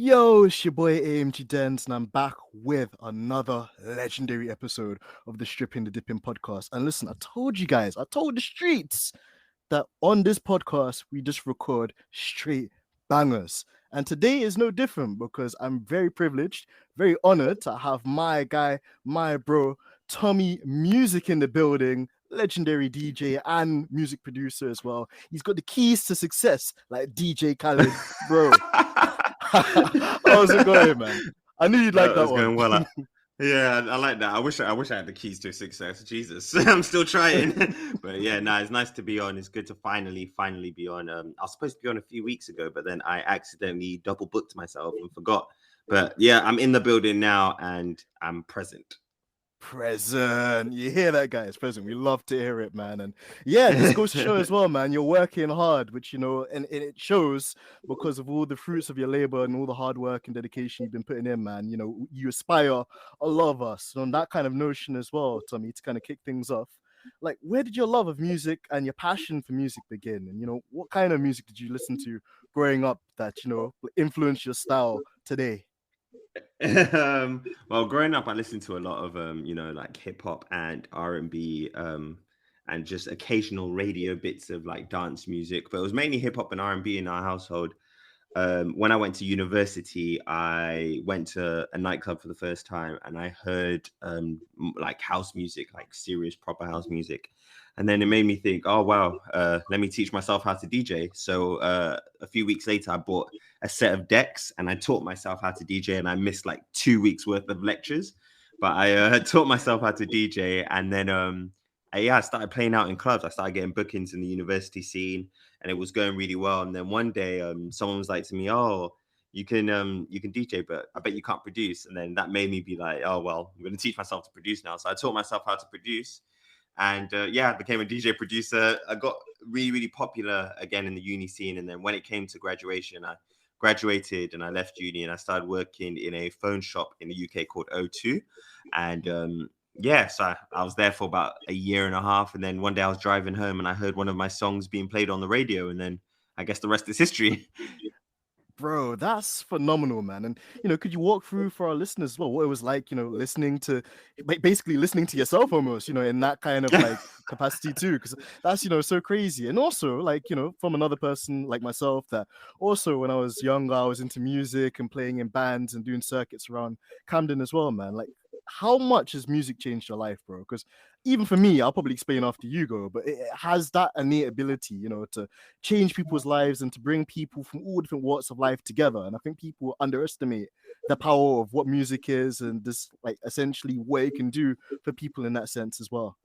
Yo, it's your boy AMG Dens, and I'm back with another legendary episode of the Stripping the Dipping podcast. And listen, I told the streets that on this podcast, we just record straight bangers. And today is no different because I'm very privileged, very honored to have my guy, my bro, Tomi Music in the building, legendary DJ and music producer as well. He's got the keys to success, like DJ Khaled, bro. How's it going, man? I knew you'd like that It's one. going well. Yeah, I like that. I wish I had the keys to success. Jesus, I'm still trying. But yeah, no, it's nice to be on. It's good to finally be on. I was supposed to be on a few weeks ago, but then I accidentally double booked myself and forgot. But yeah, I'm in the building now and I'm present. Present. You hear that, guys? Present. We love to hear it, man. And yeah, this goes to show as well, man. You're working hard, which, and it shows because of all the fruits of your labor and all the hard work and dedication you've been putting in, man. You aspire a lot of us on that kind of notion as well, Tommy, to kind of kick things off. Like, where did your love of music and your passion for music begin? And, what kind of music did you listen to growing up that, influenced your style today? Well, growing up, I listened to a lot of like hip hop and R&B, and just occasional radio bits of like dance music. But it was mainly hip hop and R&B in our household. When I went to university, I went to a nightclub for the first time, and I heard like house music, like serious proper house music. And then it made me think, oh wow, let me teach myself how to DJ. So a few weeks later, I bought a set of decks and I taught myself how to DJ. And I missed like 2 weeks worth of lectures, but I taught myself how to DJ. And then I started playing out in clubs. I started getting bookings in the university scene, and it was going really well. And then one day, someone was like to me, "Oh, you can DJ, but I bet you can't produce." And then that made me be like, "Oh well, I'm going to teach myself to produce now." So I taught myself how to produce. And I became a DJ producer. I got really, really popular again in the uni scene. And then when it came to graduation, I graduated and I left uni and I started working in a phone shop in the UK called O2. And so I was there for about a year and a half. And then one day I was driving home and I heard one of my songs being played on the radio. And then I guess the rest is history. Bro, that's phenomenal, man. And could you walk through for our listeners as well what it was like, listening to basically listening to yourself almost, in that kind of like capacity too, because that's so crazy. And also like, from another person like myself, that also when I was younger, I was into music and playing in bands and doing circuits around Camden as well, man. Like, how much has music changed your life, bro? Because even for me, I'll probably explain after you go, but it has that innate ability, to change people's lives and to bring people from all different walks of life together. And I think people underestimate the power of what music is and this, like, essentially what it can do for people in that sense as well.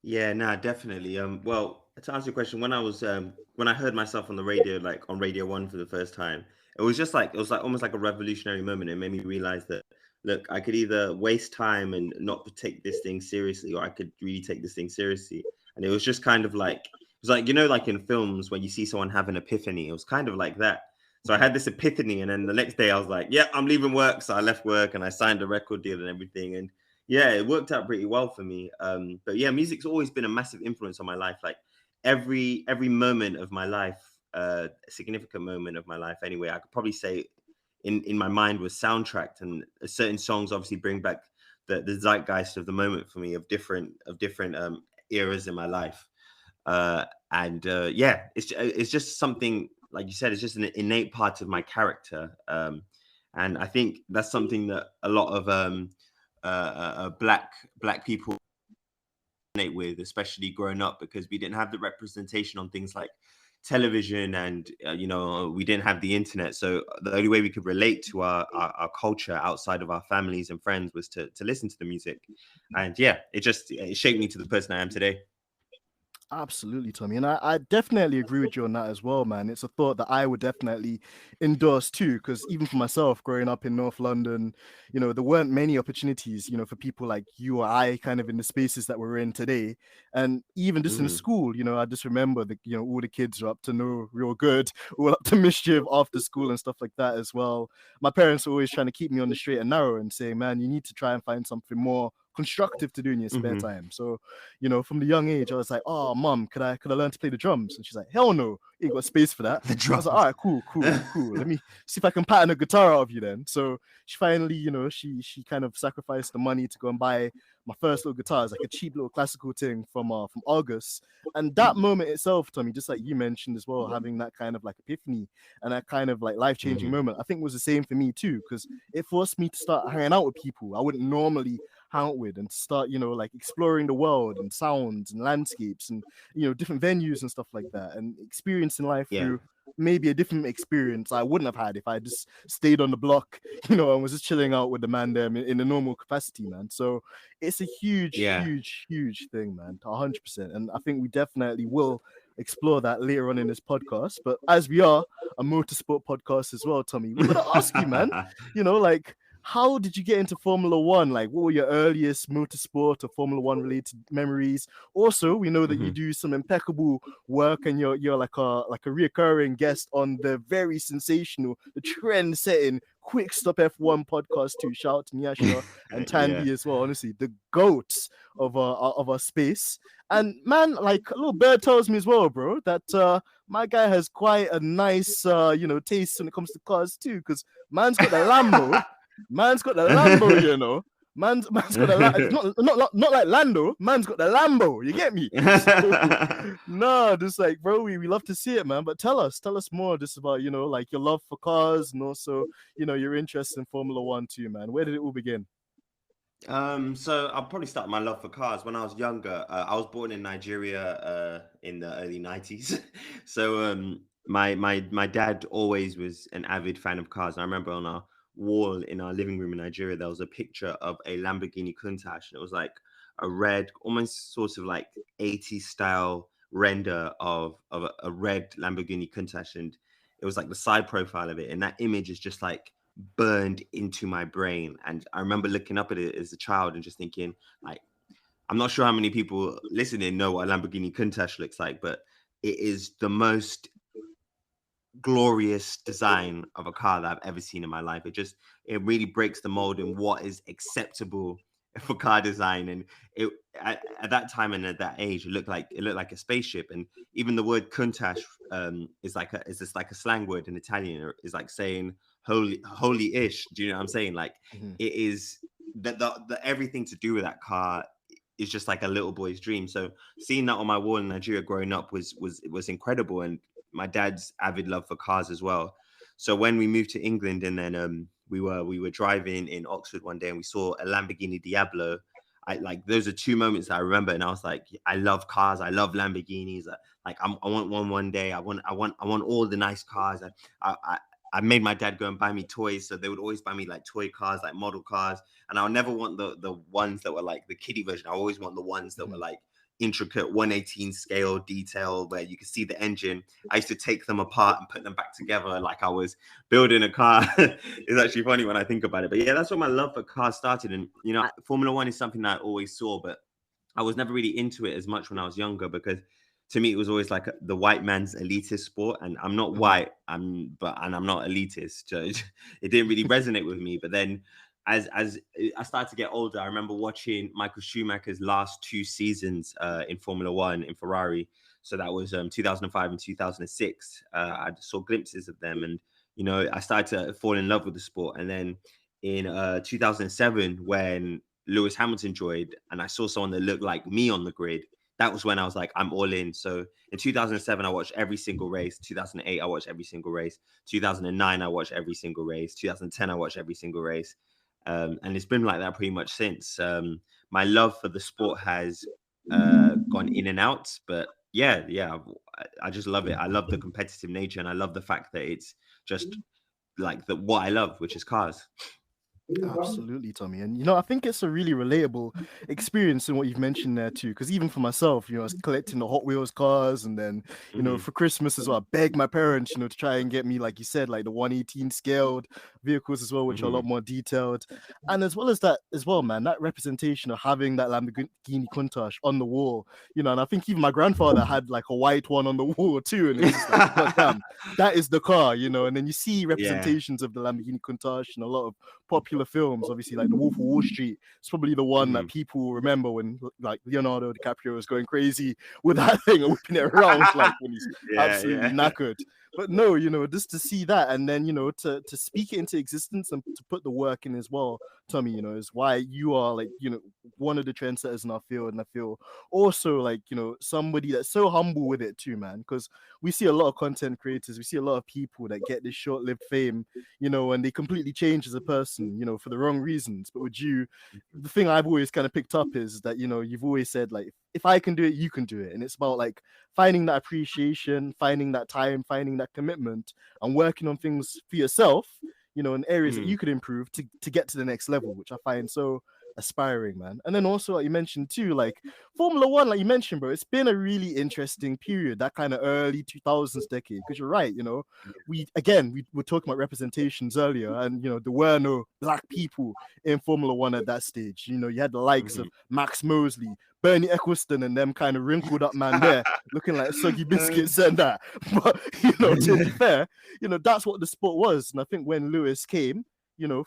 Yeah, no, definitely. Well, to answer your question, when I heard myself on the radio, like on Radio One for the first time, it was like almost like a revolutionary moment. It made me realize that look, I could either waste time and not take this thing seriously, or I could really take this thing seriously. And it was just kind of like it was like like in films when you see someone have an epiphany. It was kind of like that. So I had this epiphany, and then the next day I was like, "Yeah, I'm leaving work." So I left work and I signed a record deal and everything. And yeah, it worked out pretty well for me. But yeah, music's always been a massive influence on my life. Like every moment of my life, a significant moment of my life anyway, I could probably say in my mind was soundtracked, and certain songs obviously bring back the zeitgeist of the moment for me of different eras in my life. It's just something like you said, it's just an innate part of my character. And I think that's something that a lot of black people resonate with, especially growing up, because we didn't have the representation on things like television, and we didn't have the internet. So the only way we could relate to our culture outside of our families and friends was to listen to the music. And yeah, it shaped me to the person I am today. Absolutely, Tommy. And I definitely agree with you on that as well, man. It's a thought that I would definitely endorse too, because even for myself, growing up in North London, there weren't many opportunities, for people like you or I kind of in the spaces that we're in today. And even just in Mm. school, I just remember that, all the kids are up to no real good, all up to mischief after school and stuff like that as well. My parents were always trying to keep me on the straight and narrow and saying, man, you need to try and find something more constructive to do in your spare Mhm. time. So, from the young age, I was like, oh, mom, could I learn to play the drums? And she's like, hell no, you ain't got space for that. The I was like, all drums. right, cool. Let me see if I can pattern a guitar out of you then. So she finally, she kind of sacrificed the money to go and buy my first little guitar. It's like a cheap little classical thing from August. And that moment itself, Tommy, just like you mentioned as well, having that kind of like epiphany and that kind of like life-changing Mhm. moment, I think was the same for me too, because it forced me to start hanging out with people I wouldn't normally hang out with, and to start, like exploring the world and sounds and landscapes and different venues and stuff like that, and experiencing life Yeah. through maybe a different experience I wouldn't have had if I just stayed on the block, and was just chilling out with the man there in a normal capacity, man. So it's a huge, Yeah. huge, huge thing, man, 100%. And I think we definitely will explore that later on in this podcast. But as we are a motorsport podcast as well, Tommy, we got to ask you, man, like, how did you get into Formula One? Like, what were your earliest motorsport or Formula One related memories? Also, we know that you Mhm. do some impeccable work, and you're like a reoccurring guest on the very sensational, the trend-setting Quick Stop F1 podcast too. Shout out to Nyasha and Yeah. Tandy as well. Honestly, the goats of our space. And man, like a little bird tells me as well, bro, that my guy has quite a nice taste when it comes to cars too, because man's got the Lambo. Man's got the Lambo, Man's got not like Lando. Man's got the Lambo. You get me? So no, just like, bro, we love to see it, man. But tell us more just about like your love for cars, and also your interest in Formula One too, man. Where did it all begin? So I'll probably start my love for cars when I was younger. I was born in Nigeria in the early 90s. So my dad always was an avid fan of cars. I remember on our wall in our living room in Nigeria there was a picture of a Lamborghini Countach, and it was like a red, almost sort of like 80s style render of a red Lamborghini Countach, and it was like the side profile of it, and that image is just like burned into my brain. And I remember looking up at it as a child and just thinking, like, I'm not sure how many people listening know what a Lamborghini Countach looks like, but it is the most glorious design of a car that I've ever seen in my life. It really breaks the mold in what is acceptable for car design. And it at that time and at that age, it looked like a spaceship. And even the word Countach is just like a slang word in Italian. Is like saying holy ish. Do you know what I'm saying? Like, Mhm. it is the everything to do with that car is just like a little boy's dream. So seeing that on my wall in Nigeria growing up was incredible. And my dad's avid love for cars as well. So when we moved to England, and then we were driving in Oxford one day and we saw a Lamborghini Diablo. I like those are two moments that I remember, and I was like, I love cars, I love Lamborghinis. Like I want one day. I want all the nice cars. I made my dad go and buy me toys, so they would always buy me like toy cars, like model cars, and I'll never want the ones that were like the kiddie version. I always want the ones that were Mhm. like intricate 118 scale detail where you could see the engine. I used to take them apart and put them back together like I was building a car. It's actually funny when I think about it. But yeah, that's where my love for cars started. And Formula One is something that I always saw, but I was never really into it as much when I was younger, because to me it was always like the white man's elitist sport, and I'm not Mhm. white, and I'm not elitist, so it didn't really resonate with me. But then as I started to get older, I remember watching Michael Schumacher's last two seasons in Formula One in Ferrari. So that was 2005 and 2006. I saw glimpses of them, and I started to fall in love with the sport. And then in 2007, when Lewis Hamilton joined, and I saw someone that looked like me on the grid, that was when I was like, I'm all in. So in 2007, I watched every single race. 2008, I watched every single race. 2009, I watched every single race. 2010, I watched every single race. And it's been like that pretty much since. My love for the sport has gone in and out, but yeah, I just love it. I love the competitive nature, and I love the fact that it's just like what I love, which is cars. Absolutely, Tommy. And I think it's a really relatable experience in what you've mentioned there too. Because even for myself, I was collecting the Hot Wheels cars, and then Hmm. for Christmas as well, I begged my parents, to try and get me, like you said, like the 118 scaled vehicles as well, which are a Hmm. lot more detailed. And as well as that, as well, man, that representation of having that Lamborghini Countach on the wall, and I think even my grandfather had like a white one on the wall too, and it's just like, God damn, that is the car, And then you see Yeah. representations of the Lamborghini Countach in a lot of popular popular films, obviously, like The Wolf of Wall Street, it's probably the one that Mhm. people remember when like Leonardo DiCaprio was going crazy with that thing and whipping it around like when he's Yeah, absolutely yeah. knackered. But no, just to see that and then to speak it into existence and to put the work in as well, Tommy, is why you are like one of the trendsetters in our field, and I feel also like somebody that's so humble with it too, man. Because we see a lot of content creators, we see a lot of people that get this short-lived fame, and they completely change as a person, for the wrong reasons. But with you, the thing I've always kind of picked up is that you've always said like, if I can do it, you can do it, and it's about like finding that appreciation, finding that time, finding that commitment, and working on things for yourself, in areas that Mhm. you could improve to get to the next level, which I find so aspiring, man. And then also, like you mentioned too, like Formula One, like you mentioned, bro, it's been a really interesting period, that kind of early 2000s decade. Because you're right, we were talking about representations earlier, and there were no black people in Formula One at that stage. You had the likes of Mhm. Max Mosley, Bernie Eccleston, and them kind of wrinkled up man there, looking like soggy biscuits and that. But to be fair, that's what the sport was. And I think when Lewis came,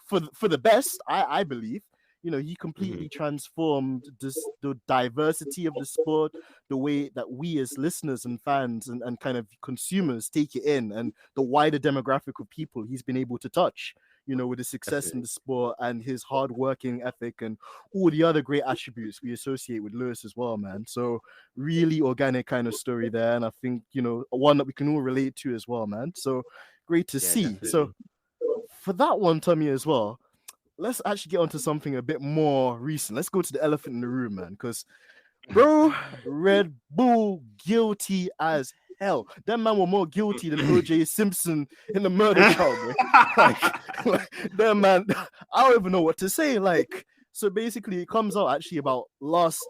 for the best, I believe, he Mhm. completely transformed the diversity of the sport, the way that we as listeners and fans and kind of consumers take it in, and the wider demographic of people he's been able to touch, with his success in Definitely. the sport and his hard working ethic and all the other great attributes we associate with Lewis as well, man. So really organic kind of story there. And I think, one that we can all relate to as well, man. So great to Yeah, see. So definitely. for that one, Tommy, as well, let's actually get onto something a bit more recent. Let's go to the elephant in the room, man. Because, bro, Red Bull guilty as hell. Them man were more guilty than OJ Simpson in the murder trial, boy. Them man, I don't even know what to say. Like, so basically, it comes out actually about last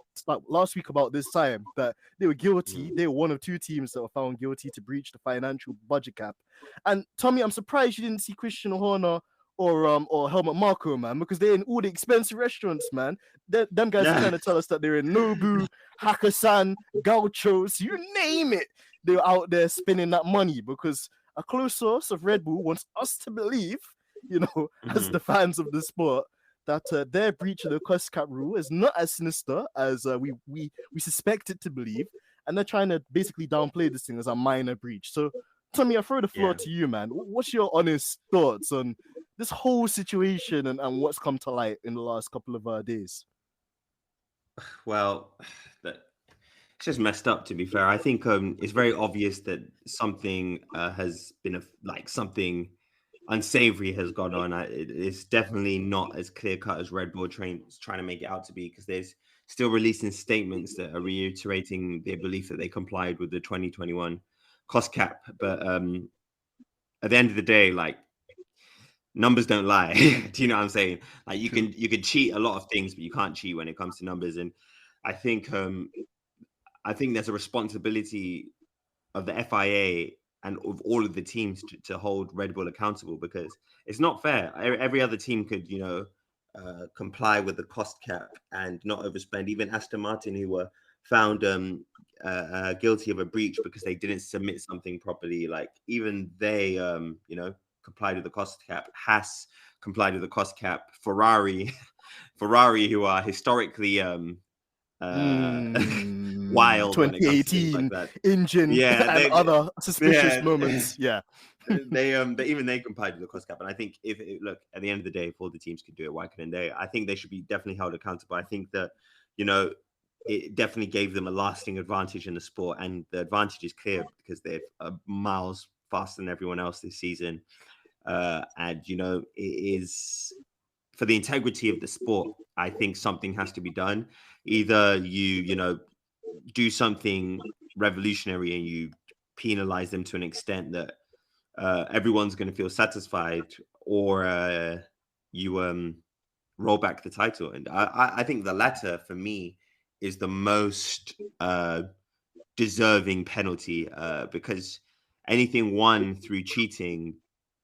week about this time that they were guilty. Mhm. They were one of two teams that were found guilty to breach the financial budget cap. And Tommy, I'm surprised you didn't see Christian Horner or Helmut Marko, man, because they're in all the expensive restaurants, man. Them guys are Yeah. trying to tell us that they're in Nobu, Hakkasan, Gauchos, you name it. They're out there spending that money because a close source of Red Bull wants us to believe, as Mhm. the fans of the sport, that their breach of the cost cap rule is not as sinister as we suspect it to believe, and they're trying to basically downplay this thing as a minor breach. So, Tommy, I throw the floor Yeah. to you, man. What's your honest thoughts on this whole situation and what's come to light in the last couple of days? Well, that it's just messed up. To be fair, I think it's very obvious that something has been like something unsavory has gone on. It's definitely not as clear cut as Red Bull trying to make it out to be, because there's still releasing statements that are reiterating their belief that they complied with the 2021 cost cap. But at the end of the day, like, numbers don't lie. Do you know what I'm saying? Like, True. you can cheat a lot of things, but you can't cheat when it comes to numbers. And I think I think there's a responsibility of the FIA and of all of the teams to hold Red Bull accountable, because it's not fair. Every other team could, comply with the cost cap and not overspend. Even Aston Martin, who were found guilty of a breach because they didn't submit something properly, like even they, complied with the cost cap. Haas complied with the cost cap. Ferrari, Ferrari, who are historically uh wild when it comes to things like 2018 that. engine Yeah, and other suspicious yeah, moments. Yeah. they complied with the cost cap. And I think look, at the end of the day, if all the teams could do it, why couldn't they? I think they should be definitely held accountable. I think that, you know, it definitely gave them a lasting advantage in the sport, and the advantage is clear because they're miles faster than everyone else this season. And it is for the integrity of the sport. I think something has to be done. Either you do something revolutionary and you penalize them to an extent that everyone's going to feel satisfied, or you roll back the title. And I think the latter, for me, is the most deserving penalty, because anything won through cheating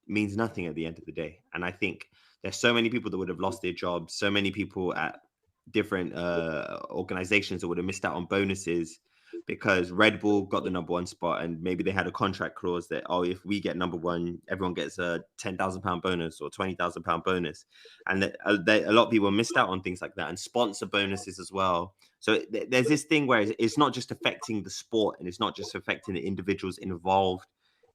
means nothing at the end of the day. And I think there's so many people that would have lost their jobs, so many people at different organizations that would have missed out on bonuses because Red Bull got the number one spot, and maybe they had a contract clause that, oh, if we get number one, everyone gets a £10,000 bonus or £20,000 bonus, and a lot of people missed out on things like that, and sponsor bonuses as well. So there's this thing where it's not just affecting the sport, and it's not just affecting the individuals involved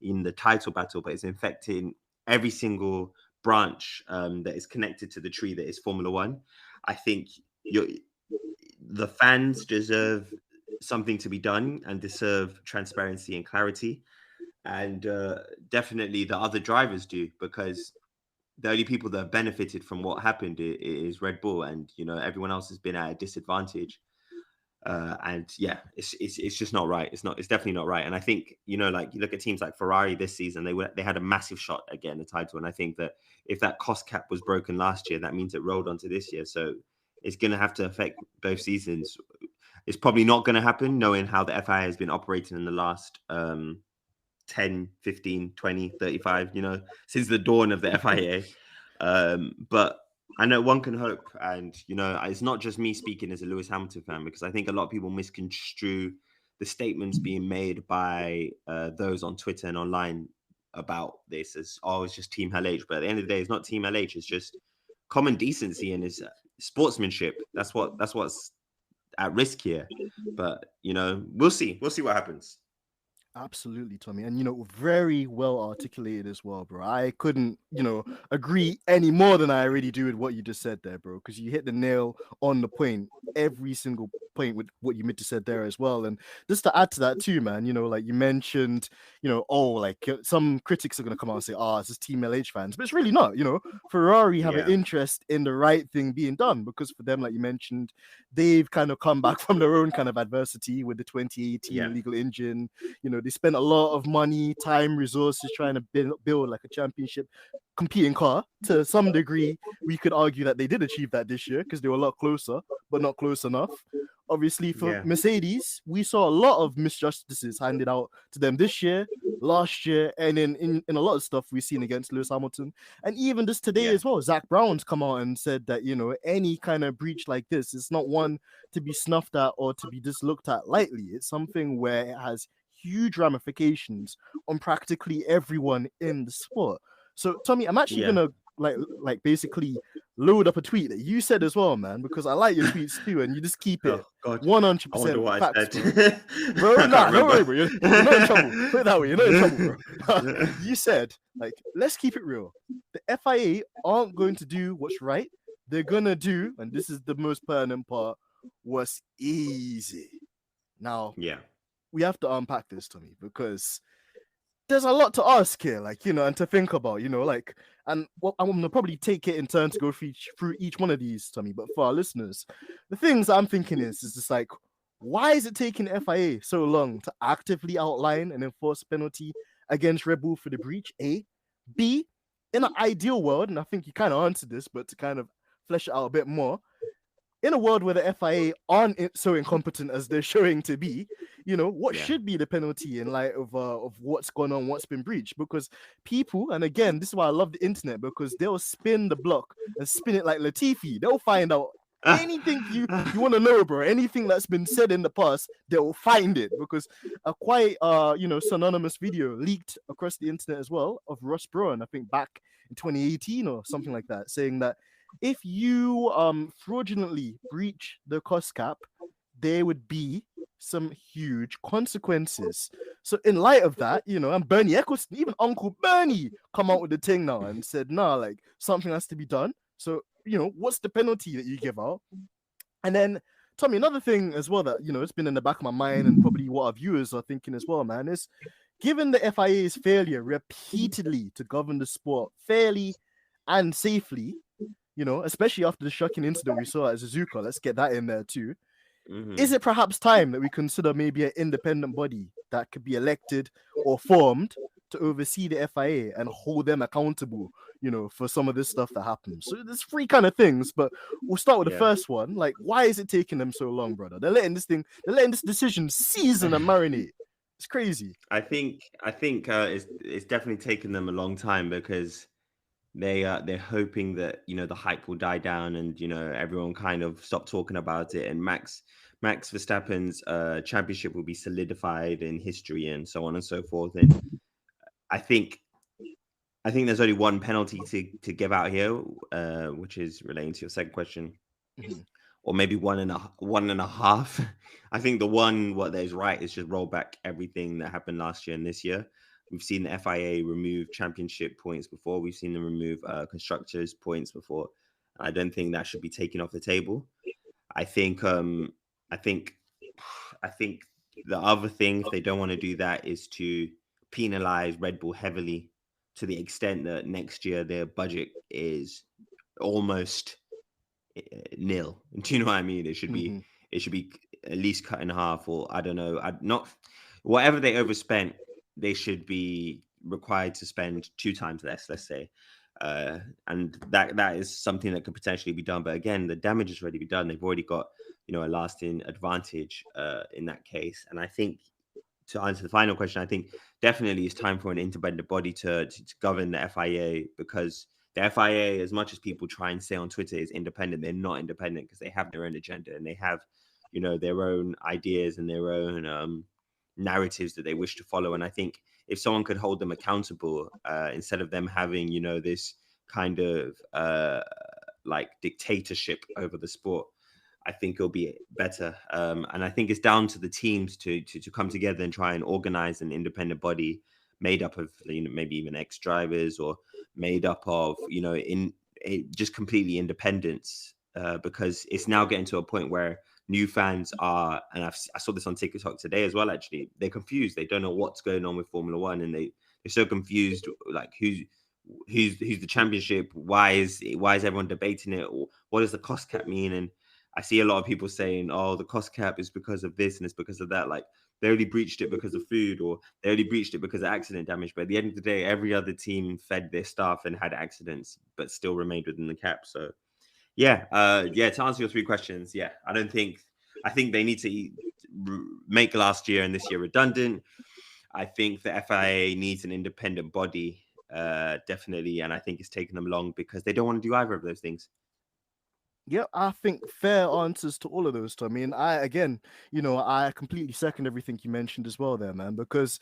in the title battle, but it's affecting every single branch that is connected to the tree that is Formula One. I think the fans deserve something to be done and deserve transparency and clarity, and definitely the other drivers do, because the only people that have benefited from what happened is Red Bull, and everyone else has been at a disadvantage. And yeah, it's just not right. It's definitely not right. And I think, like, you look at teams like Ferrari this season, they had a massive shot at getting the title. And I think that if that cost cap was broken last year, that means it rolled onto this year. So it's going to have to affect both seasons. It's probably not going to happen, knowing how the FIA has been operating in the last 10, 15, 20, 35, since the dawn of the FIA. But I know one can hope. And, it's not just me speaking as a Lewis Hamilton fan, because I think a lot of people misconstrue the statements being made by those on Twitter and online about this as, oh, it's just Team LH. But at the end of the day, it's not Team LH. It's just common decency and it's sportsmanship. That's what's at risk here. But, we'll see. We'll see what happens. Absolutely, Tommy. And very well articulated as well, bro. I couldn't, agree any more than I already do with what you just said there, bro, because you hit the nail on the point, every single point with what you meant to said there as well. And just to add to that too, man, like you mentioned, some critics are going to come out and say, it's just Team LH fans, but it's really not. Ferrari have an interest in the right thing being done, because for them, like you mentioned, they've kind of come back from their own kind of adversity with the 2018 illegal engine. They spent a lot of money, time, resources trying to build like a championship competing car. To some degree, we could argue that they did achieve that this year because they were a lot closer, but not close enough. Obviously, for Mercedes, we saw a lot of misjustices handed out to them this year, last year, and in a lot of stuff we've seen against Lewis Hamilton. And even just today as well, Zach Brown's come out and said that, any kind of breach like this is not one to be snuffed at or to be just looked at lightly. It's something where it has huge ramifications on practically everyone in the sport. So, Tommy, I'm actually gonna like basically load up a tweet that you said as well, man, because I like your tweets too, and you just keep it 100% facts, bro. Nah, don't worry, bro. You're not in trouble. Put it that way, you're not in trouble, bro. You said, like, let's keep it real. The FIA aren't going to do what's right. They're gonna do, and this is the most pertinent part, what's easy. Now, we have to unpack this, Tommy, because there's a lot to ask here, like, and to think about, like, and I'm going to probably take it in turn to go through each one of these, Tommy. But for our listeners, the things I'm thinking is just like, why is it taking FIA so long to actively outline and enforce a penalty against Red Bull for the breach? A. B, in an ideal world, and I think you kind of answered this, but to kind of flesh it out a bit more, in a world where the FIA aren't so incompetent as they're showing to be, what should be the penalty in light of what's gone on, what's been breached? Because people, and again, this is why I love the internet, because they'll spin the block and spin it like Latifi. They'll find out anything you want to know, bro. Anything that's been said in the past, they'll find it, because a quite synonymous video leaked across the internet as well of Ross Brawn, I think back in 2018 or something like that, saying that if you fraudulently breach the cost cap, there would be some huge consequences. So in light of that, and Bernie Eccleston, even Uncle Bernie, come out with the thing now and said, nah, like, something has to be done. So, what's the penalty that you give out? And then, Tommy, another thing as well that, it's been in the back of my mind, and probably what our viewers are thinking as well, man, is given the FIA's failure repeatedly to govern the sport fairly and safely, especially after the shocking incident we saw at Suzuka, let's get that in there too. Mm-hmm. Is it perhaps time that we consider maybe an independent body that could be elected or formed to oversee the FIA and hold them accountable, for some of this stuff that happens? So there's three kind of things, but we'll start with the first one. Like, why is it taking them so long, brother? They're letting this decision season and marinate. It's crazy. I think it's definitely taken them a long time, because they're hoping that the hype will die down and everyone kind of stop talking about it, and Max Verstappen's championship will be solidified in history and so on and so forth. And I think there's only one penalty to give out here, which is relating to your second question, Mhm. or maybe one and a half. I think the one what there's right is just roll back everything that happened last year and this year. We've seen the FIA remove championship points before. We've seen them remove constructors points before. I don't think that should be taken off the table. I think I think I think the other thing, if they don't want to do that, is to penalize Red Bull heavily to the extent that next year their budget is almost nil. Do you know what I mean? Mhm. It should be at least cut in half, or I don't know. I not whatever they overspent, they should be required to spend 2 times less. Let's say, and that is something that could potentially be done. But again, the damage has already been done. They've already got a lasting advantage in that case. And I think, to answer the final question, I think definitely it's time for an independent body to govern the FIA, because the FIA, as much as people try and say on Twitter is independent, they're not independent, because they have their own agenda and they have, their own ideas and their own narratives that they wish to follow. And I think if someone could hold them accountable, instead of them having, this kind of like dictatorship over the sport, I think it'll be better. And I think it's down to the teams to come together and try and organize an independent body made up of maybe even ex drivers, or made up of just completely independents, because it's now getting to a point where new fans are, and I saw this on TikTok today as well. Actually, they're confused. They don't know what's going on with Formula One, and they're so confused. Like who's the championship? Why is everyone debating it? Or what does the cost cap mean? And I see a lot of people saying, "Oh, the cost cap is because of this and it's because of that." Like, they only breached it because of food, or they only breached it because of accident damage. But at the end of the day, every other team fed their staff and had accidents, but still remained within the cap. So yeah, yeah. To answer your 3 questions, yeah, I think they need to make last year and this year redundant. I think the FIA needs an independent body, definitely, and I think it's taken them long because they don't want to do either of those things. Yeah, I think fair answers to all of those, Tommy. And I, again, I completely second everything you mentioned as well there, man, because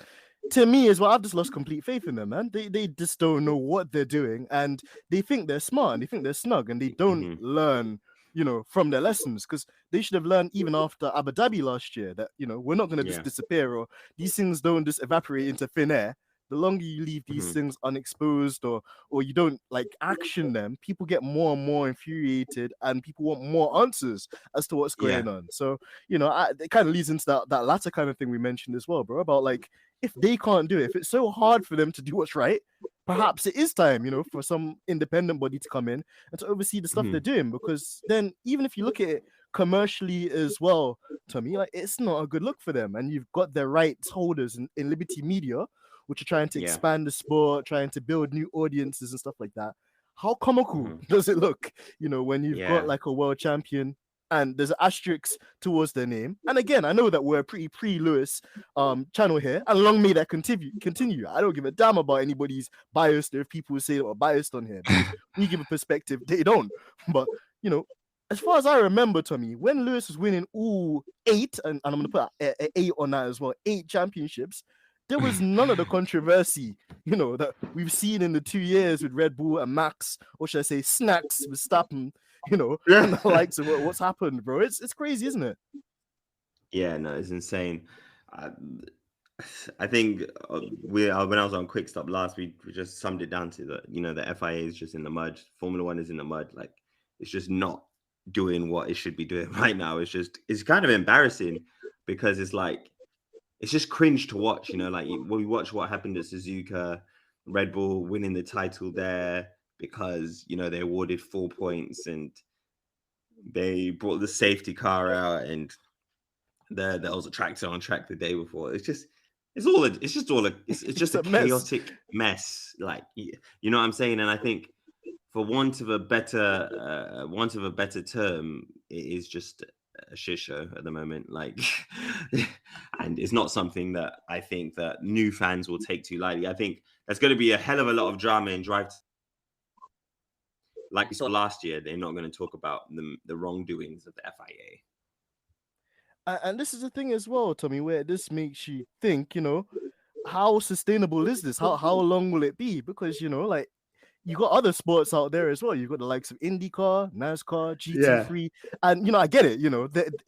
to me as well, I've just lost complete faith in them, man. They just don't know what they're doing, and they think they're smart and they think they're snug, and they don't Hmm. learn, from their lessons, because they should have learned even after Abu Dhabi last year that, we're not going to just Yeah. disappear, or these things don't just evaporate into thin air. The longer you leave these Hmm. things unexposed, or you don't like action them, people get more and more infuriated and people want more answers as to what's Yeah. going on. So, it kind of leads into that latter kind of thing we mentioned as well, bro, about like, if they can't do it, if it's so hard for them to do what's right, perhaps it is time, for some independent body to come in and to oversee the stuff they're Hmm. doing. Because then, even if you look at it commercially as well, Tommy, like, it's not a good look for them. And you've got their rights holders in Liberty Media, which are trying to Yeah. expand the sport, trying to build new audiences and stuff like that. How comical Hmm. does it look, when you've got Yeah. like a world champion and there's an asterisk towards their name? And again, I know that we're a pretty pre-Lewis channel here, and long may that continue. I don't give a damn about anybody's bias. There are people who say that we're biased on here because we give a perspective, they don't. But as far as I remember, Tommy, when Lewis was winning all 8, and I'm going to put a 8 on that as well, 8 championships, there was none of the controversy, that we've seen in the 2 years with Red Bull and Max, or should I say Snacks with Stappen, and the likes of what's happened, bro. It's crazy, isn't it? Yeah, no, it's insane. I, I think when I was on Quick Stop last, we just summed it down to that. The FIA is just in the mud. Formula One is in the mud. Like, it's just not doing what it should be doing right now. It's kind of embarrassing, because it's just cringe to watch. Like, when we watch what happened at Suzuka, Red Bull winning the title there because they awarded 4 points, and they brought the safety car out, and there was a tractor on track the day before. It's It's just a a mess. chaotic mess. Like, you know what I'm saying? And I think, for want of a better term, it is just a shit show at the moment. Like, and it's not something that I think that new fans will take too lightly. I think there's going to be a hell of a lot of drama in Drive like we saw last year, they're not going to talk about the wrongdoings of the FIA. And this is the thing as well, Tommy, where this makes you think, how sustainable is this? How long will it be? Because, like, you got other sports out there as well. You got the likes of IndyCar, NASCAR, Yeah. GT3, and I get it.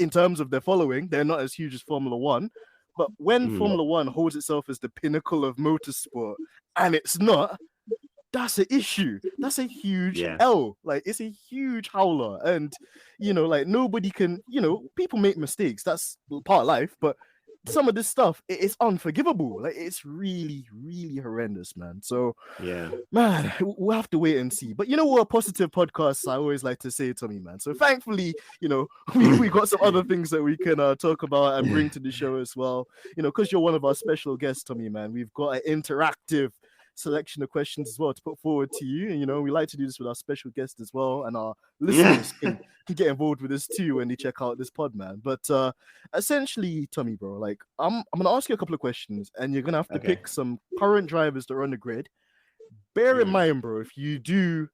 In terms of their following, they're not as huge as Formula One. But when Formula One holds itself as the pinnacle of motorsport, and it's not, that's an issue. That's a huge L. Like, it's a huge howler, and like, nobody can. People make mistakes. That's part of life, but some of this stuff, it's unforgivable. Like, it's really, really horrendous, man. So yeah, man, we'll have to wait and see. But we're a positive podcast, I always like to say, Tommy, man. So thankfully, we got some other things that we can talk about and bring to the show as well. Because you're one of our special guests, Tommy, man. We've got an interactive selection of questions as well to put forward to you. And we like to do this with our special guests as well, and our listeners can get involved with this too when they check out this pod, man. But essentially, Tommy, bro, like, I'm gonna ask you a couple of questions, and you're gonna have to pick some current drivers that are on the grid. Bear in mind, bro, if you do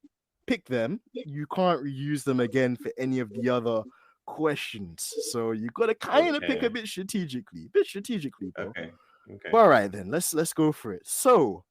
pick them, you can't reuse them again for any of the other questions. So you got to kind of pick a bit strategically, bro. Okay. But all right, then let's go for it. So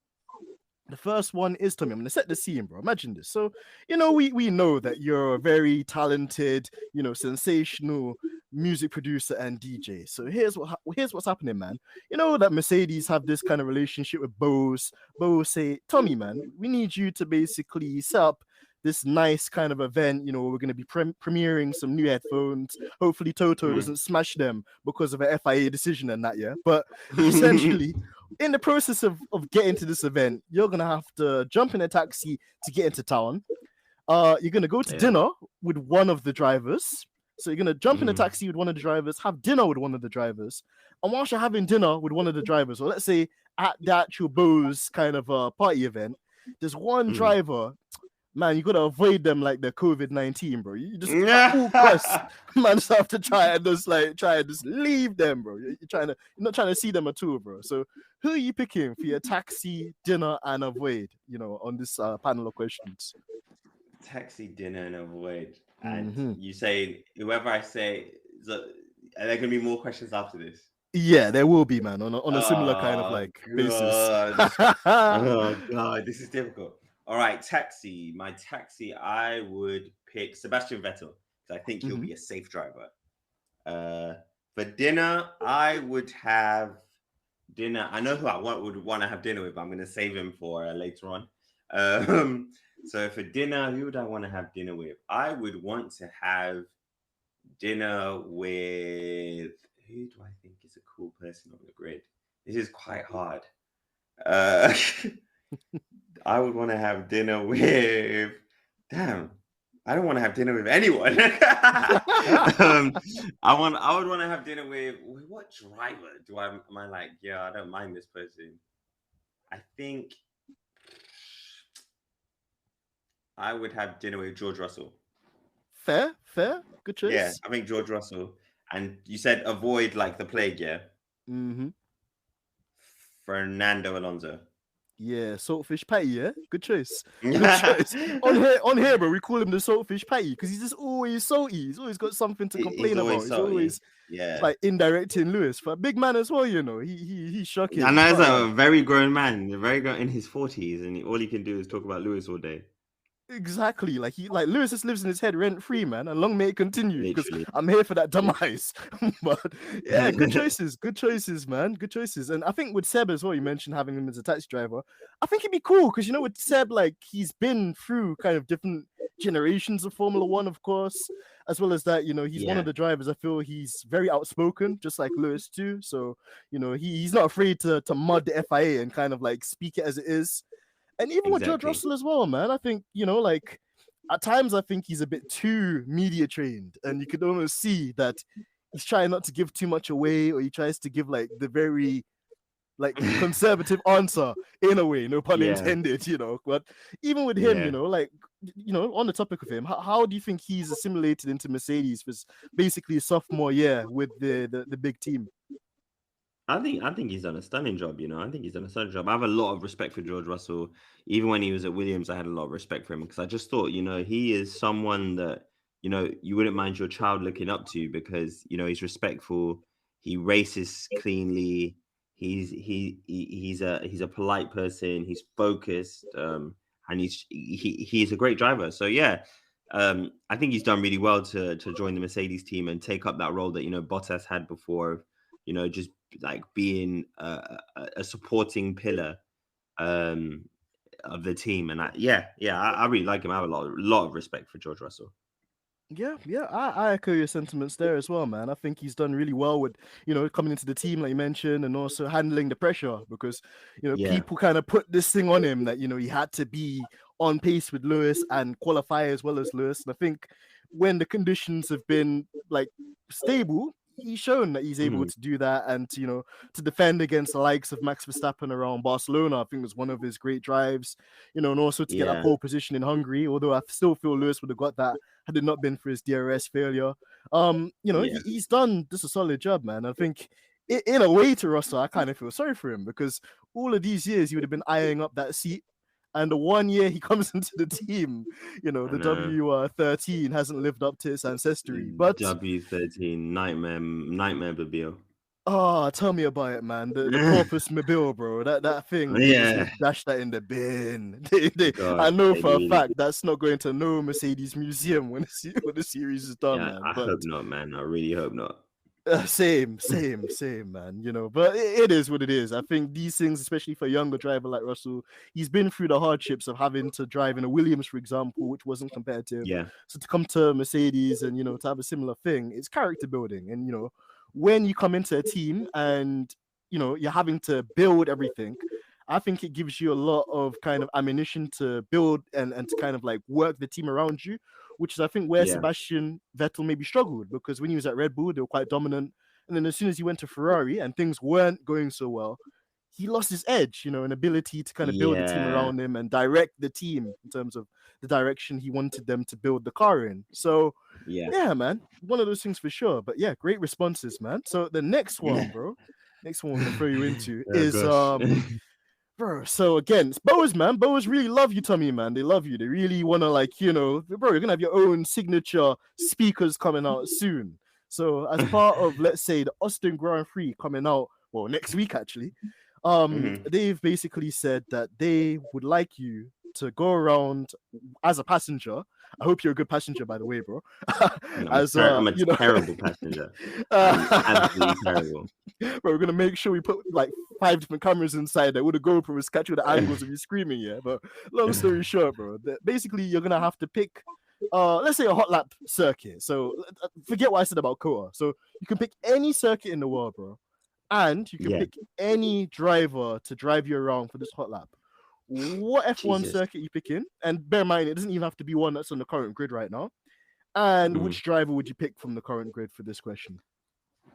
the first one is, Tommy, I'm going to set the scene, bro. Imagine this. So, we know that you're a very talented, sensational music producer and DJ. So here's what's happening, man. That Mercedes have this kind of relationship with Bose. Bose say, Tommy, man, we need you to basically set up this nice kind of event. We're going to be premiering some new headphones. Hopefully Toto doesn't smash them because of an FIA decision and that, yeah. But essentially, in the process of getting to this event, you're going to have to jump in a taxi to get into town. You're going to go to dinner with one of the drivers. So you're going to jump in a taxi with one of the drivers, have dinner with one of the drivers. And whilst you're having dinner with one of the drivers, or let's say at the actual Bose kind of party event, there's one driver, man, you got to avoid them like the COVID-19, bro. You just, at all costs, man, just have to try and just leave them, bro. You're not trying to see them at all, bro. So who are you picking for your taxi, dinner, and avoid, on this panel of questions? Taxi, dinner, and avoid. And you say, whoever I say, are there going to be more questions after this? Yeah, there will be, man, on a similar kind of like basis. Oh, God, this is difficult. All right, taxi. My taxi, I would pick Sebastian Vettel, because I think he'll be a safe driver. For dinner, I would have dinner. I know who I would want to have dinner with, but I'm going to save him for later on. So for dinner, who would I want to have dinner with? I would want to have dinner with, who do I think is a cool person on the grid? This is quite hard. I would want to have dinner with, I don't want to have dinner with anyone. I would want to have dinner with what driver am I like, yeah, I don't mind this person. I think I would have dinner with George Russell. Fair. Good choice. Yeah, I think George Russell. And you said avoid like the plague, yeah? Fernando Alonso. Yeah, saltfish patty, yeah? Good choice. Good choice. On here, bro, we call him the saltfish patty because he's just always salty. He's always got something to complain about. He's always like indirecting Lewis. For a big man as well, he's shocking. I know he's a very grown man, in his 40s, and all he can do is talk about Lewis all day. Exactly, like Lewis just lives in his head rent free, man, and long may it continue because I'm here for that demise. But yeah, good choices, man, good choices. And I think with Seb as well, you mentioned having him as a taxi driver. I think he'd be cool because with Seb, like he's been through kind of different generations of Formula One, of course, as well as that. He's one of the drivers. I feel he's very outspoken, just like Lewis too. So he's not afraid to mud the FIA and kind of like speak it as it is. And even with George Russell as well, man, I think, like at times I think he's a bit too media trained, and you could almost see that he's trying not to give too much away, or he tries to give like the very like conservative answer in a way, no pun intended, But even with him, on the topic of him, how do you think he's assimilated into Mercedes for basically a sophomore year with the big team? I think he's done a stunning job. I think he's done a stunning job. I have a lot of respect for George Russell. Even when he was at Williams, I had a lot of respect for him because I just thought, he is someone that you wouldn't mind your child looking up to because he's respectful. He races cleanly. He's a polite person. He's focused. And he's a great driver. So yeah, I think he's done really well to join the Mercedes team and take up that role that Bottas had before. Just like being a supporting pillar um, of the team. And I really like him. I have a lot of respect for George Russell. Yeah, I echo your sentiments there as well, man. I think he's done really well with, coming into the team, like you mentioned, and also handling the pressure because, Yeah. people kind of put this thing on him that, he had to be on pace with Lewis and qualify as well as Lewis. And I think when the conditions have been like stable, he's shown that he's able Mhm. to do that and to defend against the likes of Max Verstappen around Barcelona. I think was one of his great drives, and also to get that Yeah. pole position in Hungary. Although I still feel Lewis would have got that had it not been for his DRS failure. Yeah. He's done just a solid job, man. I think in a way to Russell, I kind of feel sorry for him because all of these years he would have been eyeing up that seat. And the 1 year he comes into the team, I the know. W13 hasn't lived up to its ancestry. But W13 nightmare Babio. tell me about it, man. The Corpus Mobile, bro. That thing, they just need Yeah. to dash that in the bin. I God, know they for a really. fact that's not going to no Mercedes museum when the series is done, Yeah, man. I But hope not, man. I really hope not. same, man. But it is what it is. I think these things, especially for a younger driver like Russell, he's been through the hardships of having to drive in a Williams, for example, which wasn't competitive. Yeah. So to come to Mercedes and to have a similar thing, it's character building. And when you come into a team and you're having to build everything. I think it gives you a lot of kind of ammunition to build and to kind of like work the team around you, which is I think where Yeah. Sebastian Vettel maybe struggled because when he was at Red Bull, they were quite dominant. And then as soon as he went to Ferrari and things weren't going so well, he lost his edge, an ability to kind of build the team Yeah. around him and direct the team in terms of the direction he wanted them to build the car in. So, Yeah. yeah, man, one of those things for sure. But yeah, great responses, man. So the next one, bro, next one we're gonna throw you into Oh is gosh. bro. So again, it's Boas, man. Boas really love you, Tommy, man. They love you. They really want to, like, bro, you're gonna have your own signature speakers coming out soon. So as part of, let's say, the Austin Grand Prix coming out, well, next week actually, Mhm. they've basically said that they would like you to go around as a passenger. I hope you're a good passenger, by the way, bro. As I'm a terrible passenger. I'm absolutely uh, terrible. but we're gonna make sure we put like 5 different cameras inside that with a GoPro is catching the angles of you screaming. Yeah, but long story short, bro, basically you're gonna have to pick, let's say a hot lap circuit. So forget what I said about Koa. So you can pick any circuit in the world, bro, and you can Yeah. pick any driver to drive you around for this hot lap. What F1 Jesus. circuit you pick in, and bear in mind it doesn't even have to be one that's on the current grid right now. And Mhm. which driver would you pick from the current grid for this question?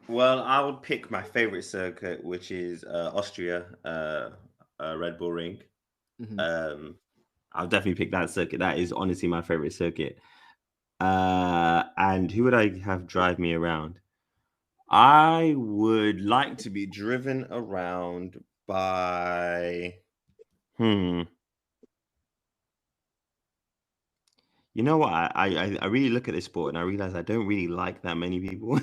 Well, I would pick my favorite circuit, which is Austria, Red Bull Ring. Mm-hmm. Um, I'll definitely pick that circuit. That is honestly my favorite circuit. And who would I have drive me around? I would like to be driven around by. Hmm. You know what? I really look at this sport and I realize I don't really like that many people.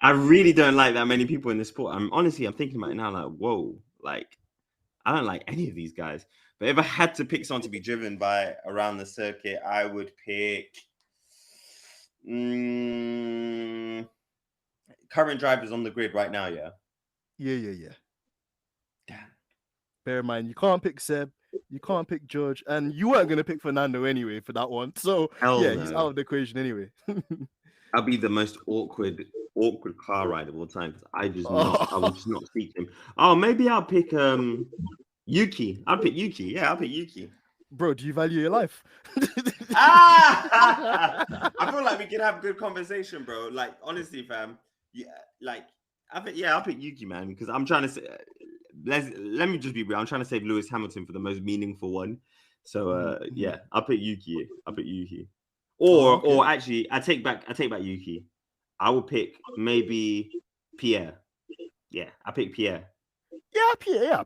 I really don't like that many people in this sport. I'm thinking about it now, like, whoa, like I don't like any of these guys. But if I had to pick someone to be driven by around the circuit, I would pick mm, current drivers on the grid right now. Yeah. Yeah. Damn. Bear in mind, you can't pick Seb, you can't pick George, and you weren't gonna pick Fernando anyway for that one. So Hell yeah, he's out no. of the equation anyway. I'll be the most awkward car ride of all time because I would Oh, just not speak to him. Oh, maybe I'll pick Yuki. I'll pick Yuki. Yeah, I'll pick Yuki. bro, do you value your life? Ah! I feel like we could have good conversation, bro. Like honestly, fam. Yeah, like I'll pick Yuki, man, because I'm trying to say. Let me just be real. I'm trying to save Lewis Hamilton for the most meaningful one. So Mhm, mhm. yeah, I'll pick Yuki. I'll pick Yuki. Oh, Or okay. actually, I take back Yuki. I will pick maybe. Pierre. Yeah, I picked Pierre.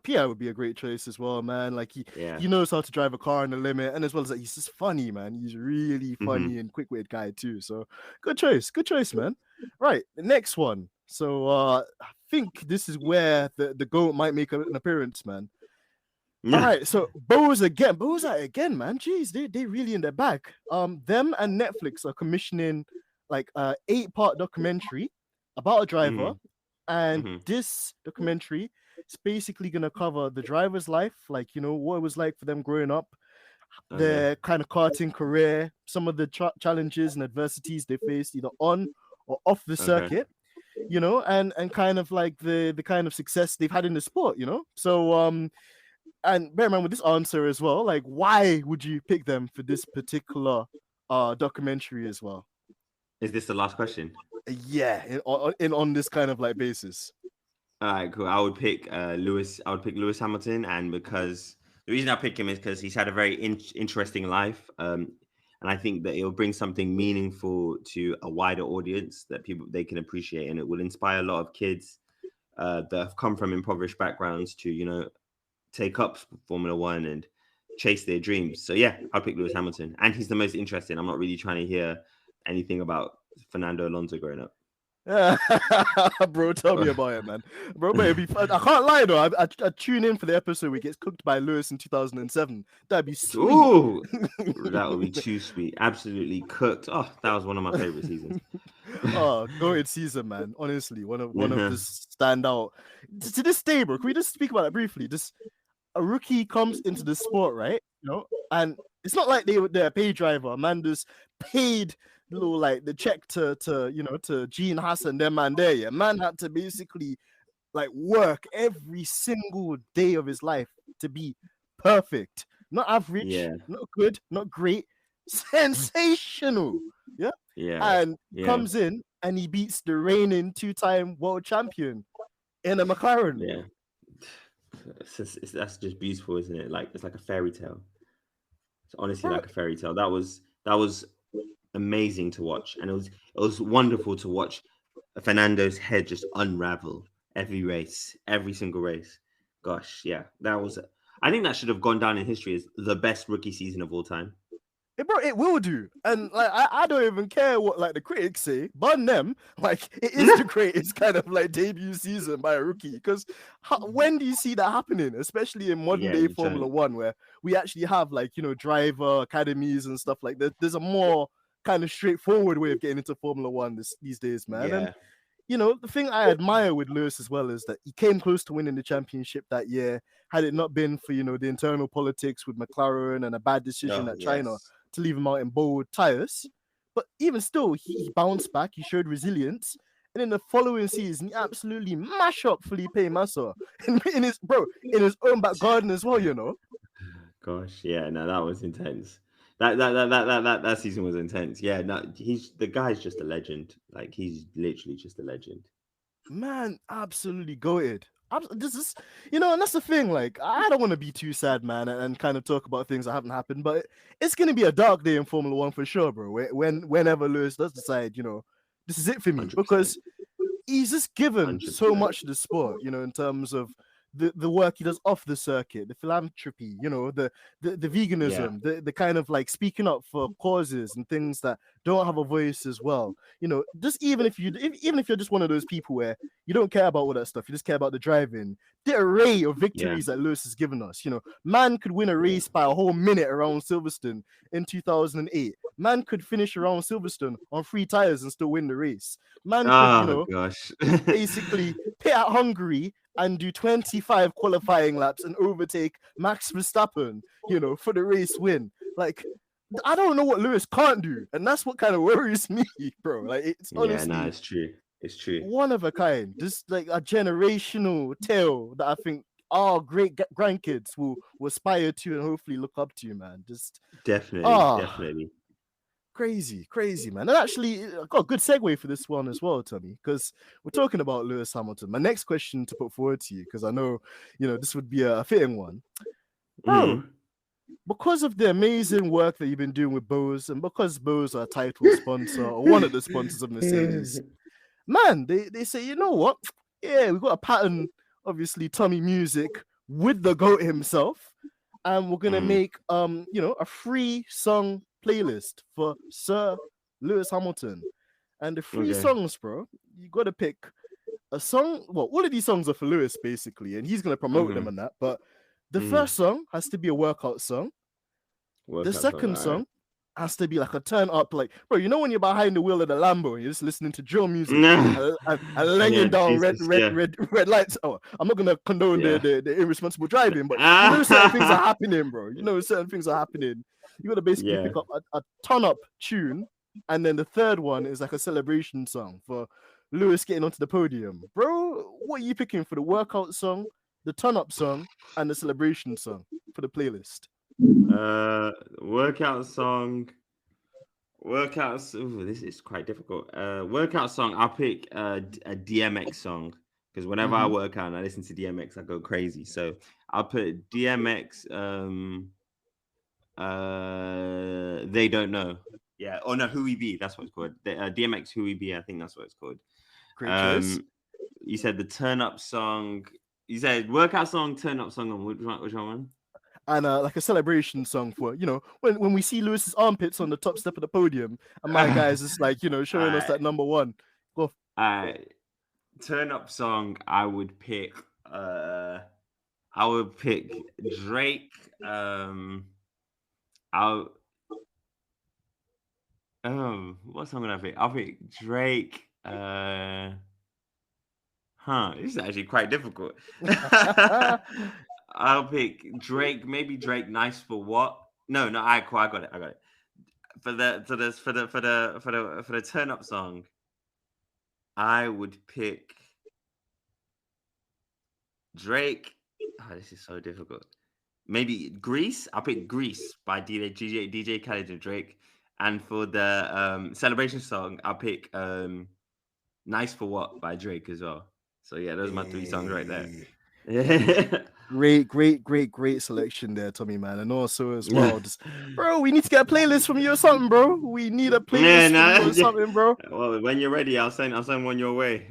Pierre would be a great choice as well, man. Like Yeah. he knows how to drive a car in the limit, and as well as that, he's just funny, man. He's really Hmm. funny and quick-witted guy too. So good choice, man. Right, the next one. So I think this is where the goat might make an appearance, man. All Yeah. right, so Bose at it again, man. Jeez, they really in their bag. Them and Netflix are commissioning like 8-part documentary about a driver, Hmm. and Hmm. this documentary is basically gonna cover the driver's life, like what it was like for them growing up, Okay. their kind of karting career, some of the challenges and adversities they faced either on or off the Okay. circuit, and kind of like the kind of success they've had in the sport. So and bear in mind with this answer as well, like why would you pick them for this particular documentary as well? Is this the last question? Yeah, on this kind of like basis. All right, cool. I would pick Lewis. I would pick Lewis Hamilton, and because the reason I pick him is because he's had a very interesting life, and I think that it'll bring something meaningful to a wider audience that people they can appreciate, and it will inspire a lot of kids that have come from impoverished backgrounds to take up Formula One and chase their dreams. So yeah, I'll pick Lewis Hamilton, and he's the most interesting. I'm not really trying to hear anything about Fernando Alonso growing up. Yeah, bro, tell me about it, man. Bro, but it'd be fun. I can't lie though. I tune in for the episode where he gets cooked by Lewis in 2007. That'd be sweet. Ooh, that would be too sweet. Absolutely cooked. Oh, that was one of my favorite seasons. Oh, goated season, man. Honestly, one of the Uh-huh. standout to this day, bro. Can we just speak about that briefly? Just a rookie comes into the sport, right? And it's not like they're a pay driver. Man just paid little like the check to Gene Hassan, them man there. Yeah, man had to basically like work every single day of his life to be perfect, not average, Yeah, not good, not great, sensational. Yeah, yeah, and yeah, comes in and he beats the reigning 2-time world champion in a McLaren. yeah. That's just beautiful, isn't it? Like it's like a fairy tale. It's honestly Bro, like a fairy tale. That was amazing to watch, and it was wonderful to watch Fernando's head just unravel every race, every single race. Gosh, yeah, that was. I think that should have gone down in history as the best rookie season of all time. it will do. And like I don't even care what like the critics say. Bun them, like it is the greatest kind of like debut season by a rookie. Because when do you see that happening? Especially in modern Yeah, day you Formula don't. One, where we actually have like driver academies and stuff like that. There's a more kind of straightforward way of getting into Formula One these days, man. And Yeah, the thing I admire with Lewis as well is that he came close to winning the championship that year. Had it not been for, the internal politics with McLaren and a bad decision oh at China yes, to leave him out in bold tires. But even still, he bounced back. He showed resilience. And in the following season, he absolutely mash up Felipe Massa in his own back garden as well. gosh, yeah, no, that was intense. That season was intense. Yeah, no, he's the guy's just a legend. Like he's literally just a legend. Man, absolutely goated. This is, and that's the thing. Like, I don't want to be too sad, man, and kind of talk about things that haven't happened. But it's gonna be a dark day in Formula One for sure, bro. Whenever Lewis does decide, this is it for me, 100%. because he's just given so 100%. much to the sport, in terms of the work he does off the circuit, the philanthropy, the Yeah, veganism, the kind of like speaking up for causes and things that don't have a voice as well. Just even if you're just one of those people where you don't care about all that stuff, you just care about the driving. The array of yeah, victories that Lewis has given us, man could win a yeah. race by a whole minute around Silverstone in 2008. Man could finish around Silverstone on 3 tires and still win the race. Man could, Oh gosh. basically pit at Hungary and do 25 qualifying laps and overtake Max Verstappen, for the race win. Like, I don't know what Lewis can't do, and that's what kind of worries me, bro. Like, it's Yeah, no, honestly it's true. It's true. one of a kind. Just like a generational tale that I think our great grandkids will aspire to and hopefully look up to, man. Just Definitely, ah, definitely. crazy, man. And actually, I got a good segue for this one as well, Tommy, because we're talking about Lewis Hamilton. My next question to put forward to you, because I know, this would be a fitting one. Bro, Mm. because of the amazing work that you've been doing with Bose, and because Bose are a title sponsor or one of the sponsors of Mercedes, man, they say, you know what? Yeah, we got a pattern, obviously, Tommy music with the GOAT himself, and we're gonna make a free song playlist for Sir Lewis Hamilton. And the free Okay. songs, bro, you gotta pick a song. Well, all of these songs are for Lewis basically, and he's gonna promote them and that. But the first song has to be a workout song. The Workout song. second All right. song has to be like a turn up, like, bro, you know when you're behind the wheel of the Lambo and you're just listening to drill music and laying Yeah, down Jesus. Yeah. red lights. Oh, I'm not gonna condone Yeah. the irresponsible driving, but you know certain things are happening, bro. You know certain things are happening. You gotta basically Yeah. pick up a ton up tune, and then the third one is like a celebration song for Lewis getting onto the podium. Bro, what are you picking for the workout song, the turn up song, and the celebration song for the playlist? Workout song. Workouts. Ooh, this is quite difficult. Workout song. I'll pick a DMX song because whenever I Mm-hmm. work out and I listen to DMX, I go crazy. So I'll put DMX. They don't know. Yeah. Oh no, Who We Be. That's what it's called. DMX Who We Be. I think that's what it's called. Great choice. Um, you said the turn up song. You said workout song, turn up song. On which one? And like a celebration song for when we see Lewis's armpits on the top step of the podium, and my guys is like showing us I that number one. Go. turn up song. I would pick Drake. I'll what song would I pick? I'll pick Drake. This is actually quite difficult. I'll pick Drake. Maybe Drake. Nice for what? No. Cool. I got it. For the turn up song, I would pick Drake. Oh, this is so difficult. Maybe Grease. I'll pick Grease by DJ Khaled and Drake. And for the celebration song, I'll pick Nice for What by Drake as well. So yeah, those are my three songs right there. Great selection there, Tommy, man. And also as well, just bro, we need to get a playlist from you or something, bro. We need a playlist from you or something, bro. Well, when you're ready, I'll send one your way.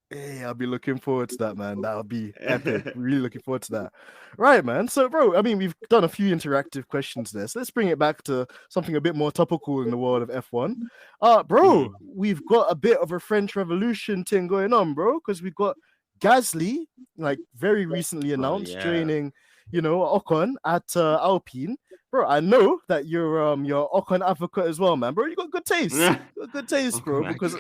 Hey, I'll be looking forward to that, man. That'll be epic. Really looking forward to that. Right, man. So, bro, I mean, we've done a few interactive questions there. So let's bring it back to something a bit more topical in the world of F1. Bro, we've got a bit of a French Revolution thing going on, bro, because we've got Gasly, like very recently announced, joining, Ocon at Alpine. Bro, I know that you're Ocon advocate as well, man. Bro, you got good taste. You got good taste, bro, because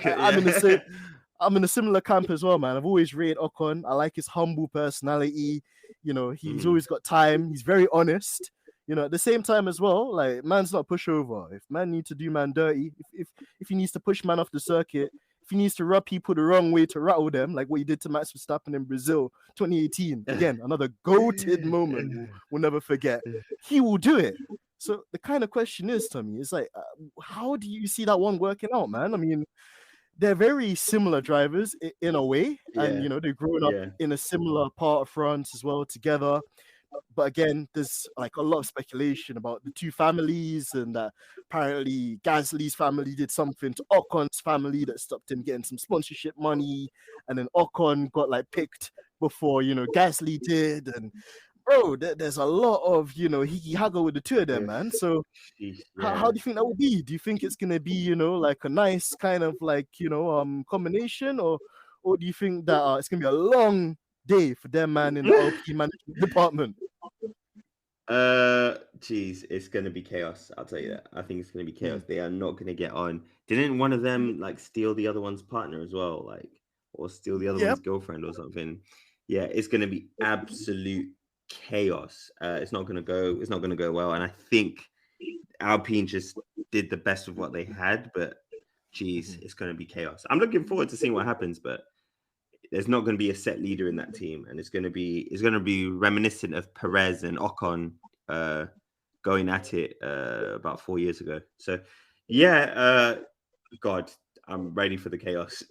I'm in a similar camp as well, man. I've always rated Ocon. I like his humble personality. He's always got time. He's very honest. At the same time as well, like man's not pushover. If man need to do man dirty, if he needs to push man off the circuit, if he needs to rub people the wrong way to rattle them, like what he did to Max Verstappen in Brazil 2018, again, another goated moment we'll never forget. He will do it. So the kind of question is, Tommy, is like, how do you see that one working out, man? I mean, they're very similar drivers in a way, and they've grown up in a similar part of France as well together. But again, there's like a lot of speculation about the two families, and that apparently Gasly's family did something to Ocon's family that stopped him getting some sponsorship money, and then Ocon got like picked before Gasly did, and bro, there's a lot of he haggle with the two of them, man. So how do you think that will be? Do you think it's gonna be like a nice kind of like combination, or do you think that it's gonna be a long day for them, man, in the LP management department? It's gonna be chaos. I'll tell you that. I think it's gonna be chaos. They are not gonna get on. Didn't one of them like steal the other one's partner as well, like, or steal the other one's girlfriend or something? Yeah, it's gonna be absolute chaos. It's not gonna go well. And I think Alpine just did the best of what they had, but it's gonna be chaos. I'm looking forward to seeing what happens, but there's not going to be a set leader in that team, and it's going to be reminiscent of Perez and Ocon going at it about 4 years ago. So God, I'm ready for the chaos.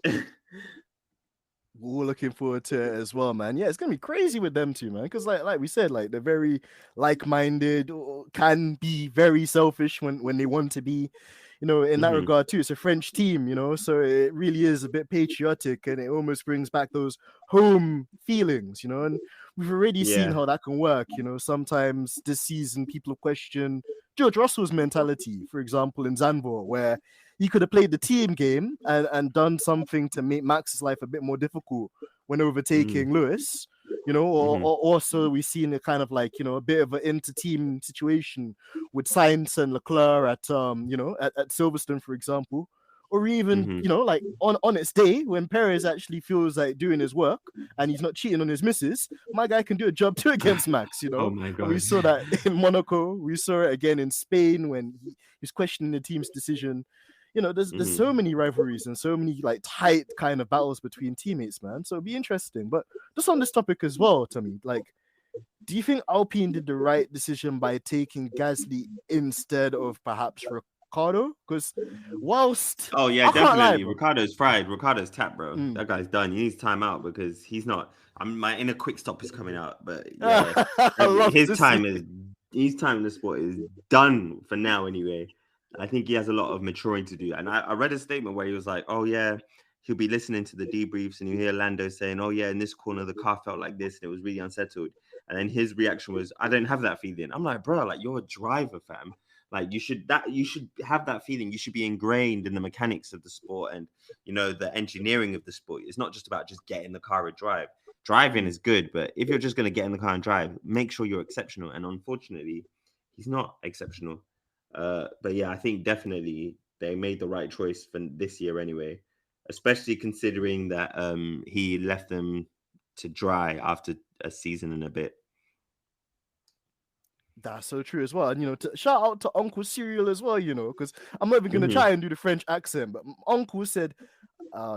we're all looking forward to it as well, man. Yeah, it's gonna be crazy with them two, man. Because like we said, like they're very like-minded, or can be very selfish when they want to be, in that Hmm. regard too. It's a French team, so it really is a bit patriotic, and it almost brings back those home feelings, and we've already seen Yeah. how that can work. Sometimes this season people have questioned George Russell's mentality, for example, in Zandvoort, where he could have played the team game and done something to make Max's life a bit more difficult when Mm, overtaking Lewis, hmm. or also we've seen a kind of like, a bit of an inter-team situation with Sainz and Leclerc at Silverstone, for example. Or even, Hmm. like on its day when Perez actually feels like doing his work and he's not cheating on his missus, my guy can do a job too against Max. Oh my And we god. saw that in Monaco. We saw it again in Spain when he was questioning the team's decision. There's so Hmm. many rivalries and so many like tight kind of battles between teammates, man. So it'd be interesting. But just on this topic as well, Tommy, like, do you think Alpine did the right decision by taking Gasly instead of perhaps Ricardo? Because whilst Oh yeah, I can't lie, definitely. bro. Ricardo's fried. Ricardo's tapped, bro. Mm. That guy's done. He needs time out because he's not. My inner quick stop is coming out, but yeah, I love his to see. time is his time in the sport is done for now. Anyway, I think he has a lot of maturing to do. And I read a statement where he was like, "Oh yeah." He'll be listening to the debriefs, and you hear Lando saying, "Oh yeah, in this corner the car felt like this, and it was really unsettled." And then his reaction was, "I don't have that feeling." I'm like, "Bro, like you're a driver, fam. Like you should have that feeling. You should be ingrained in the mechanics of the sport and the engineering of the sport. It's not just about just getting the car and drive. Driving Mm. is good, but if you're just going to get in the car and drive, make sure you're exceptional. And unfortunately, he's not exceptional. But yeah, I think definitely they made the right choice for this year anyway, especially considering that he left them to dry after a season and a bit. That's so true as well. And shout out to Uncle Cyril as well, because I'm not even gonna Hmm. try and do the French accent, but Uncle said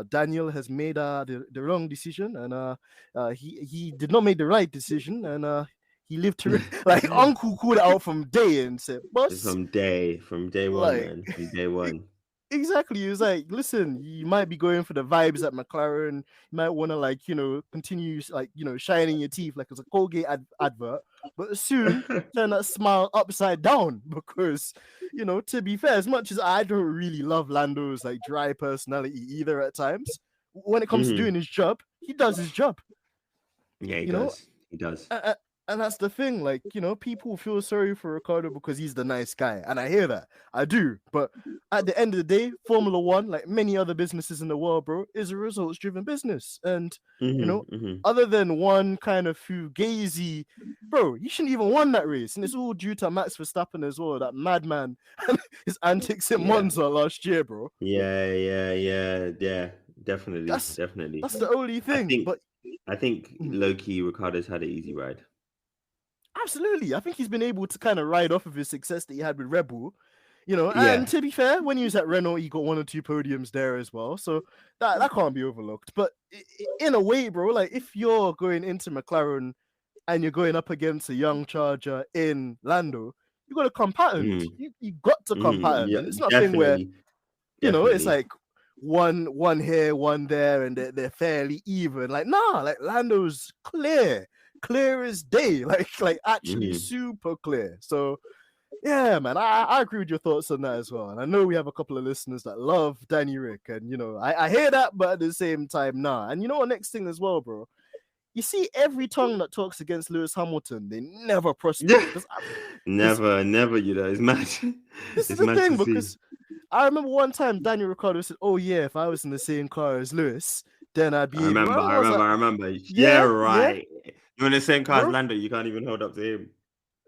Daniel has made the wrong decision, and he did not make the right decision, and he lived to like Uncle called it out from day and said, "Boss, From day one, like." man, from day one. Exactly. He was like, listen, you might be going for the vibes at McLaren. You might want to like, continue like, shining your teeth like it's a Colgate advert, but soon turn that smile upside down because, to be fair, as much as I don't really love Lando's like dry personality either at times, when it comes to Hmm. doing his job, he does his job. Yeah, he You know, does. He does. and that's the thing, like, people feel sorry for Ricardo because he's the nice guy, and I hear that, I do. But at the end of the day, Formula One, like many other businesses in the world, bro, is a results-driven business. And you Hmm. know Hmm. other than one kind of fugazi, bro, you shouldn't even won that race, and it's all due to Max Verstappen as well, that madman, and his antics in Yeah. Monza last year, bro. Yeah. Yeah. Yeah. Yeah. Definitely. that's Definitely. that's the only I thing. think. But I think mm, low key Ricardo's had an easy ride. absolutely, I think he's been able to kind of ride off of his success that he had with Red Bull. And Yeah. to be fair, when he was at Renault, he got one or two podiums there as well. So that can't be overlooked. But in a way, bro, like if you're going into McLaren and you're going up against a young charger in Lando, you got to come patterned. Mm. You got to come Mm. patterned. Yeah. And it's not a thing where, Definitely. it's Definitely. like one here, one there, and they're fairly even. Like, nah, like Lando's clear as day, like actually Hmm. super clear. So yeah, man, I agree with your thoughts on that as well. And I know we have a couple of listeners that love Danny Rick, and I hear that, but at the same time, nah. And you know what? Next thing as well, bro. You see, every tongue that talks against Lewis Hamilton, they never prosper. Because Never. Never. It's mad. this is It's the mad to thing. see. Because I remember one time Daniel Ricciardo said, "Oh yeah, if I was in the same car as Lewis, then I'd I be able." remember. And I I was remember. like, I remember. Yeah. "Yeah, yeah, Right. You're in the same car as bro." Lando. You can't even hold up to him.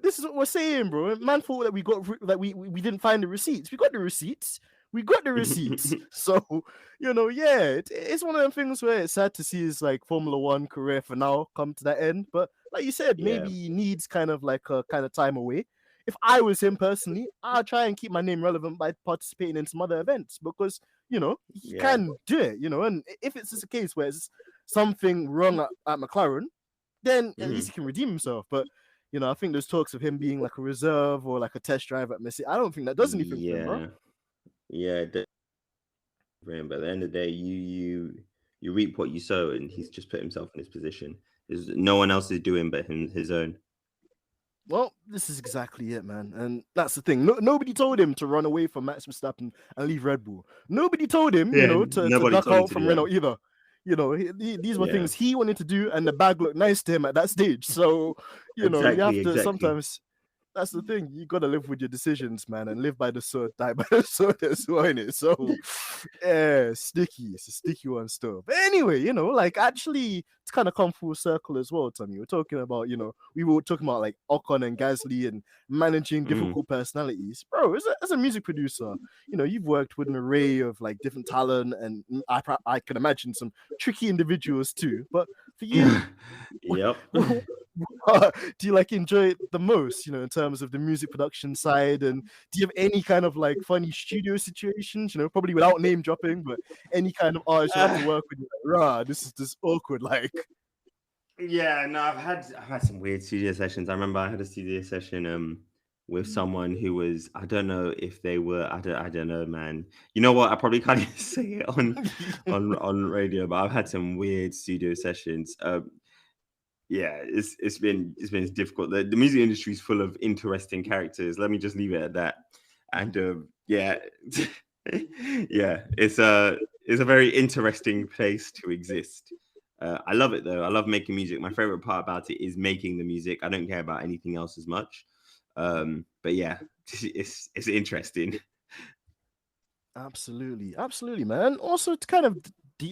This is what we're saying, bro. Man thought that we got that we didn't find the receipts. We got the receipts. We got the receipts. So yeah, it's one of them things where it's sad to see his like Formula One career for now come to that end. But like you said, Yeah. maybe he needs kind of like a kind of time away. If I was him personally, I'd try and keep my name relevant by participating in some other events because he Yeah. can do it. And if it's just a case where it's something wrong at McLaren, then at least Hmm. he can redeem himself. But I think there's talks of him being like a reserve or like a test drive at Messi. I don't think that does anything for him, bro. Yeah. Yeah. For him. But at the end of the day, you you reap what you sow, and he's just put himself in his position. There's no one else is doing but his own. Well, this is exactly it, man. And that's the thing. Nobody told him to run away from Max Verstappen and leave Red Bull. Nobody told him, Yeah, to nobody duck told him out to do from that. Renault either. These were Yeah, things he wanted to do, and the bag looked nice to him at that stage. So, you exactly, have to exactly. sometimes that's the thing. You gotta live with your decisions, man, and live by the sword, die by the sword as well, innit? So, yeah, sticky. It's a sticky one still. But anyway, like actually, it's kind of come full circle as well, Tommy. We're talking about, we were talking about like Ocon and Gasly and managing Mm, difficult personalities, bro. As a music producer, you've worked with an array of like different talent, and I can imagine some tricky individuals too. But for you, yep. do you like enjoy it the most, in terms of the music production side? And do you have any kind of like funny studio situations, probably without name dropping, but any kind of artist you like Uh, to work with? You're like, rah, this is just awkward. Like, yeah, no, I've had some weird studio sessions. I remember I had a studio session with someone who was, I don't know if they were, I don't know, man. You know what? I probably can't even say it on radio, but I've had some weird studio sessions. Yeah, it's been difficult. The music industry is full of interesting characters. Let me just leave it at that. And yeah, yeah, it's a very interesting place to exist. I love it though. I love making music. My favorite part about it is making the music. I don't care about anything else as much. But yeah, it's interesting. absolutely, absolutely, man. Also, to kind of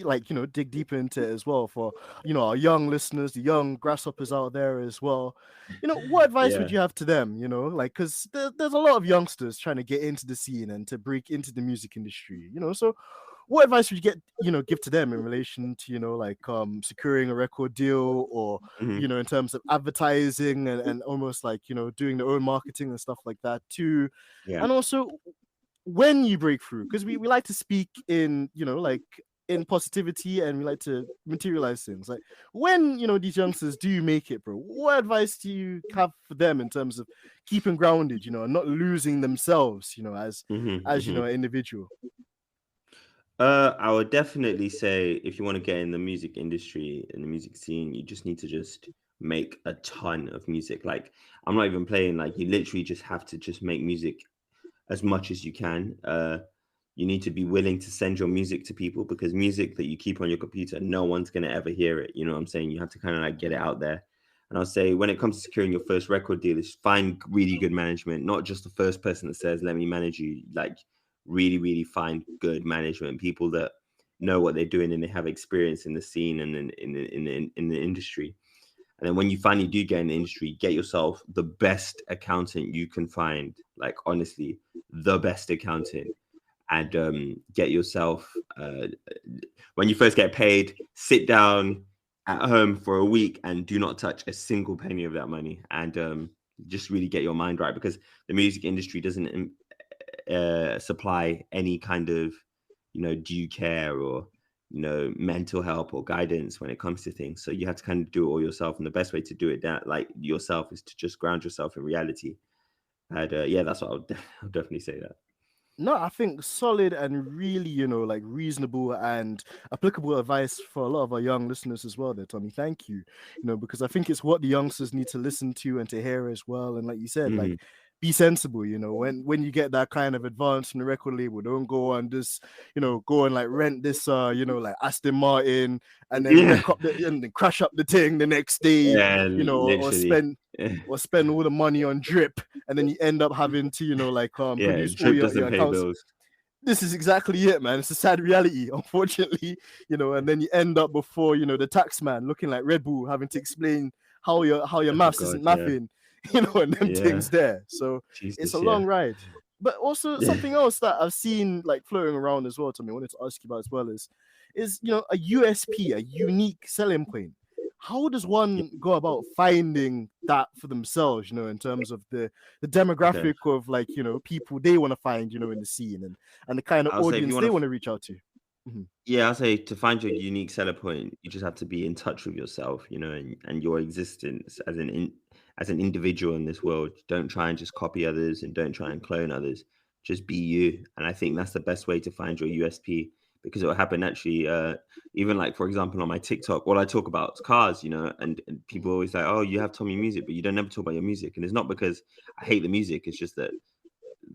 like dig deeper into it as well for our young listeners, the young grasshoppers out there as well. What advice would Yeah. you have to them? Like because there's a lot of youngsters trying to get into the scene and to break into the music industry. So what advice would you give to them in relation to like securing a record deal, or Hmm. in terms of advertising and almost like doing their own marketing and stuff like that too? Yeah. And also when you break through, because we like to speak in like in positivity, and we like to materialize things. Like when these youngsters do make it, bro, what advice do you have for them in terms of keeping grounded, and not losing themselves, Hmm. as Hmm. an individual? I would definitely say if you want to get in the music industry and the music scene, you just need to just make a ton of music. Like I'm not even playing, like you literally just have to just make music as much as you can. You need to be willing to send your music to people because music that you keep on your computer, no one's gonna ever hear it. You know what I'm saying? You have to kind of like get it out there. And I'll say when it comes to securing your first record deal, is find really good management, not just the first person that says, let me manage you. Like really, really find good management, people that know what they're doing and they have experience in the scene and in the industry. And then when you finally do get in the industry, get yourself the best accountant you can find. Like honestly, the best accountant, and get yourself. When you first get paid, sit down at home for a week and do not touch a single penny of that money, and just really get your mind right because the music industry doesn't supply any kind of, do you care or mental help or guidance when it comes to things. So you have to kind of do it all yourself, and the best way to do it that like yourself is to just ground yourself in reality. And yeah, that's what I'll definitely say that. No, I think solid and really, like reasonable and applicable advice for a lot of our young listeners as well there, Tommy. Thank you. Because I think it's what the youngsters need to listen to and to hear as well. And like you said, like Hmm. be sensible, when you get that kind of advance from the record label, don't go on this, go and like rent this like Aston Martin and then Yeah, wreck up and then crash up the thing the next day, yeah, or literally. spend all the money on drip, and then you end up having to like Yeah, produce all drip your doesn't pay accounts. bills. This is exactly it, man. It's a sad reality, unfortunately, and then you end up before the tax man looking like Red Bull, having to explain how your Oh maths God, isn't yeah, mathing, and them yeah, things there. So it's a Jesus, yeah. long ride. But also something else that I've seen like floating around as well, Tommy, I wanted to ask you about as well is a USP, a unique selling point. How does one go about finding that for themselves, in terms of the Okay, demographic of like, people they want to find, in the scene, and the kind of I'll say if you audience want they to, want to reach out to? Mhm. yeah, I'll say to find your unique seller point, you just have to be in touch with yourself, and your existence as an individual in this world. Don't try and just copy others, and don't try and clone others. Just be you, and I think that's the best way to find your USP. because it will happen naturally. Even like, for example, on my TikTok, what I talk about is cars, and people always like, oh, you have Tommy music, but you don't never talk about your music. And it's not because I hate the music. It's just that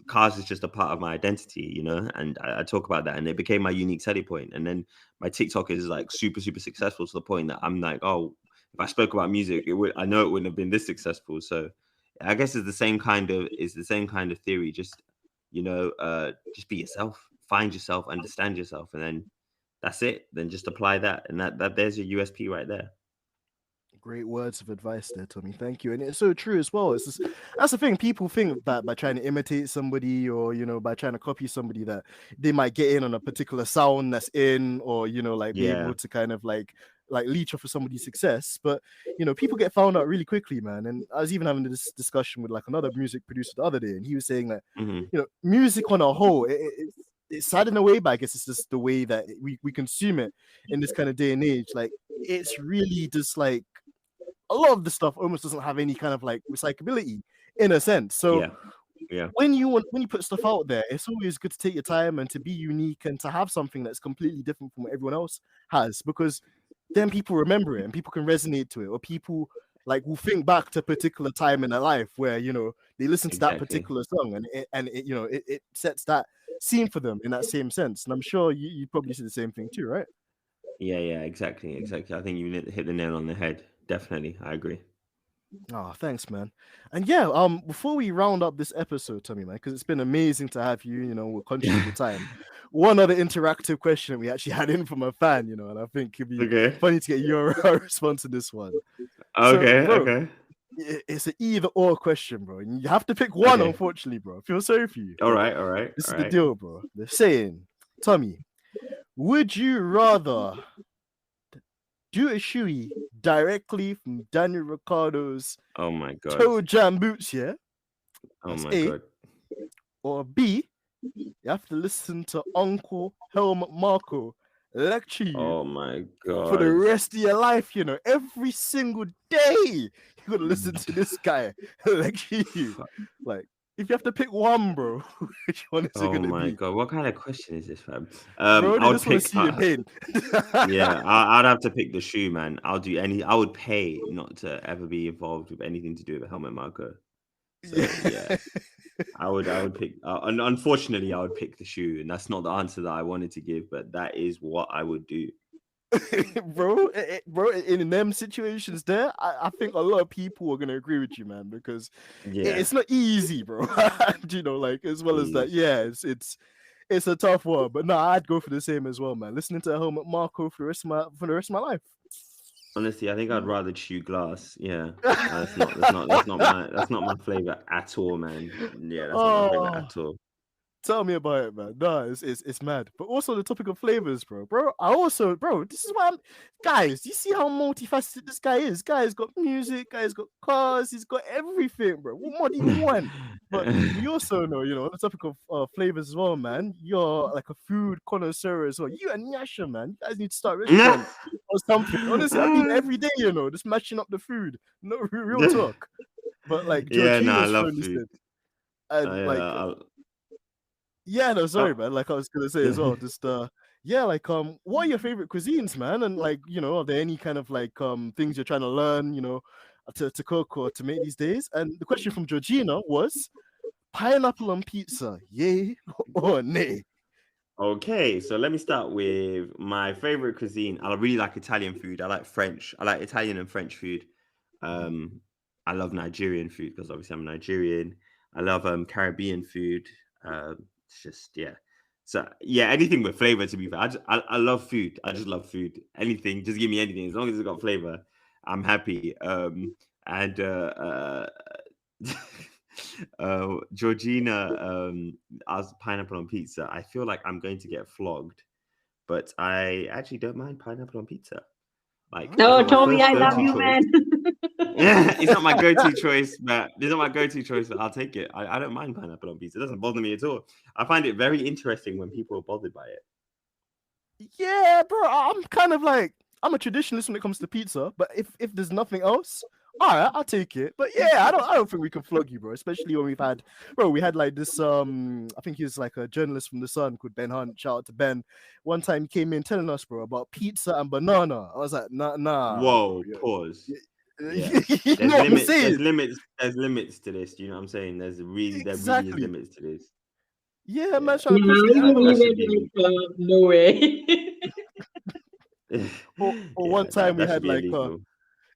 cars is just a part of my identity, and I talk about that, and it became my unique selling point. And then my TikTok is like super, super successful to the point that I'm like, oh, if I spoke about music, I know it wouldn't have been this successful. So I guess it's the same kind of theory. Just be yourself, find yourself, understand yourself, and then that's it. Then just apply that, and that there's your USP right there. Great words of advice there, Tommy. Thank you. And it's so true as well. It's just, that's the thing. People think that by trying to imitate somebody or, by trying to copy somebody that they might get in on a particular sound that's in or, like be Yeah. able to kind of like leech off of somebody's success. But, people get found out really quickly, man. And I was even having this discussion with like another music producer the other day, and he was saying that, Hmm. music on a whole, it's sad in a way, but I guess it's just the way that we consume it in this kind of day and age. Like, it's really just like, a lot of the stuff almost doesn't have any kind of like recyclability in a sense. So Yeah. Yeah. when you put stuff out there, it's always good to take your time and to be unique and to have something that's completely different from what everyone else has, because then people remember it and people can resonate to it, or people like will think back to a particular time in their life where they listen to that Exactly. particular song and it sets that scene for them in that same sense. And I'm sure you probably see the same thing too, right? Yeah. Exactly. Exactly. I think you hit the nail on the head. Definitely, I agree. Oh, thanks, man. And yeah, before we round up this episode, Tommy, man, because it's been amazing to have you, we're conscious of the time. One other interactive question we actually had in from a fan, and I think it'd be Okay. funny to get your response to this one. So, Okay. bro, Okay. it's an either or question, bro. And you have to pick one, Okay. unfortunately, bro. I feel sorry for you, All but right. All right. this All is the right. deal, bro. They're saying, Tommy, would you rather do a shoey directly from Daniel Ricciardo's Oh my god. toe jam boots, yeah? Oh That's my A. god. Or B, you have to listen to Uncle Helmut Marko lecture you Oh my for the god. rest of your life, every single day. You're gonna listen to this guy lecture you. Fuck. Like, if you have to pick one, bro, which one is it Oh gonna my be? god. What kind of question is this, fam? Bro, I they would just want to pick. see you in pain. Yeah, I'd have to pick the shoe, man. I'll do any. I would pay not to ever be involved with anything to do with helmet marker. So yeah, Yeah. I would pick. Unfortunately, I would pick the shoe, and that's not the answer that I wanted to give, but that is what I would do. Bro, in them situations there, I think a lot of people are gonna agree with you, man, because Yeah, it's not easy, bro. And, like, as well as that, please. yeah, it's a tough one. But no, I'd go for the same as well, man. Listening to Helmut Marko for the rest of my life. Honestly, I think I'd rather chew glass. Yeah, that's not my flavor at all, man. Yeah, that's not my favorite Oh, at all. tell me about it, man. No, it's mad. But also the topic of flavors, bro. Bro, this is why guys, you see how multifaceted this guy is. Guy's got music, guy's got cars, he's got everything, bro. What more do you want? But we also know, on the topic of flavors as well, man. You're like a food connoisseur as well. You and Nyasha, man. You guys need to start a restaurant or something. Honestly, I mean every day, just mashing up the food. No real talk. But like Yeah, no, I Georgina's love phone food. listed. And like yeah, no, sorry, Oh, man. Like I was gonna say as well, just yeah, like what are your favorite cuisines, man? And like, are there any kind of like things you're trying to learn, to cook or to make these days? And the question from Georgina was pineapple on pizza, yay or nay? okay, so let me start with my favorite cuisine. I really like Italian food. I like French. I like Italian and French food. Um, I love Nigerian food because obviously I'm Nigerian. I love Caribbean food. It's just yeah. So yeah, anything with flavor. To be fair, I love food. I just love food. Anything, just give me anything as long as it's got flavor. I'm happy. And Georgina, as pineapple on pizza. I feel like I'm going to get flogged, but I actually don't mind pineapple on pizza. Like, it's No, not my Tommy, first I love go-to you, Oh, choice. man. Yeah, it's not my go-to choice, but it's not my go-to choice, but I'll take it. I don't mind pineapple on pizza. It doesn't bother me at all. I find it very interesting when people are bothered by it. yeah, bro. I'm kind of like I'm a traditionalist when it comes to pizza, but if there's nothing else, All right, I'll take it. But yeah, I don't think we can flog you, bro. Especially when we had like this I think he's like a journalist from the Sun called Ben Hunt. Shout out to Ben. One time he came in telling us, bro, about pizza and banana. I was like, nah, bro. Whoa, pause. Yeah. You know what I'm saying? There's limits to this. Do you know what I'm saying? There really is Exactly. limits to this. Yeah, Yeah. man's trying to Yeah, push I the even That envelope. should needed be no way. Or yeah, one time we that should had be like illegal.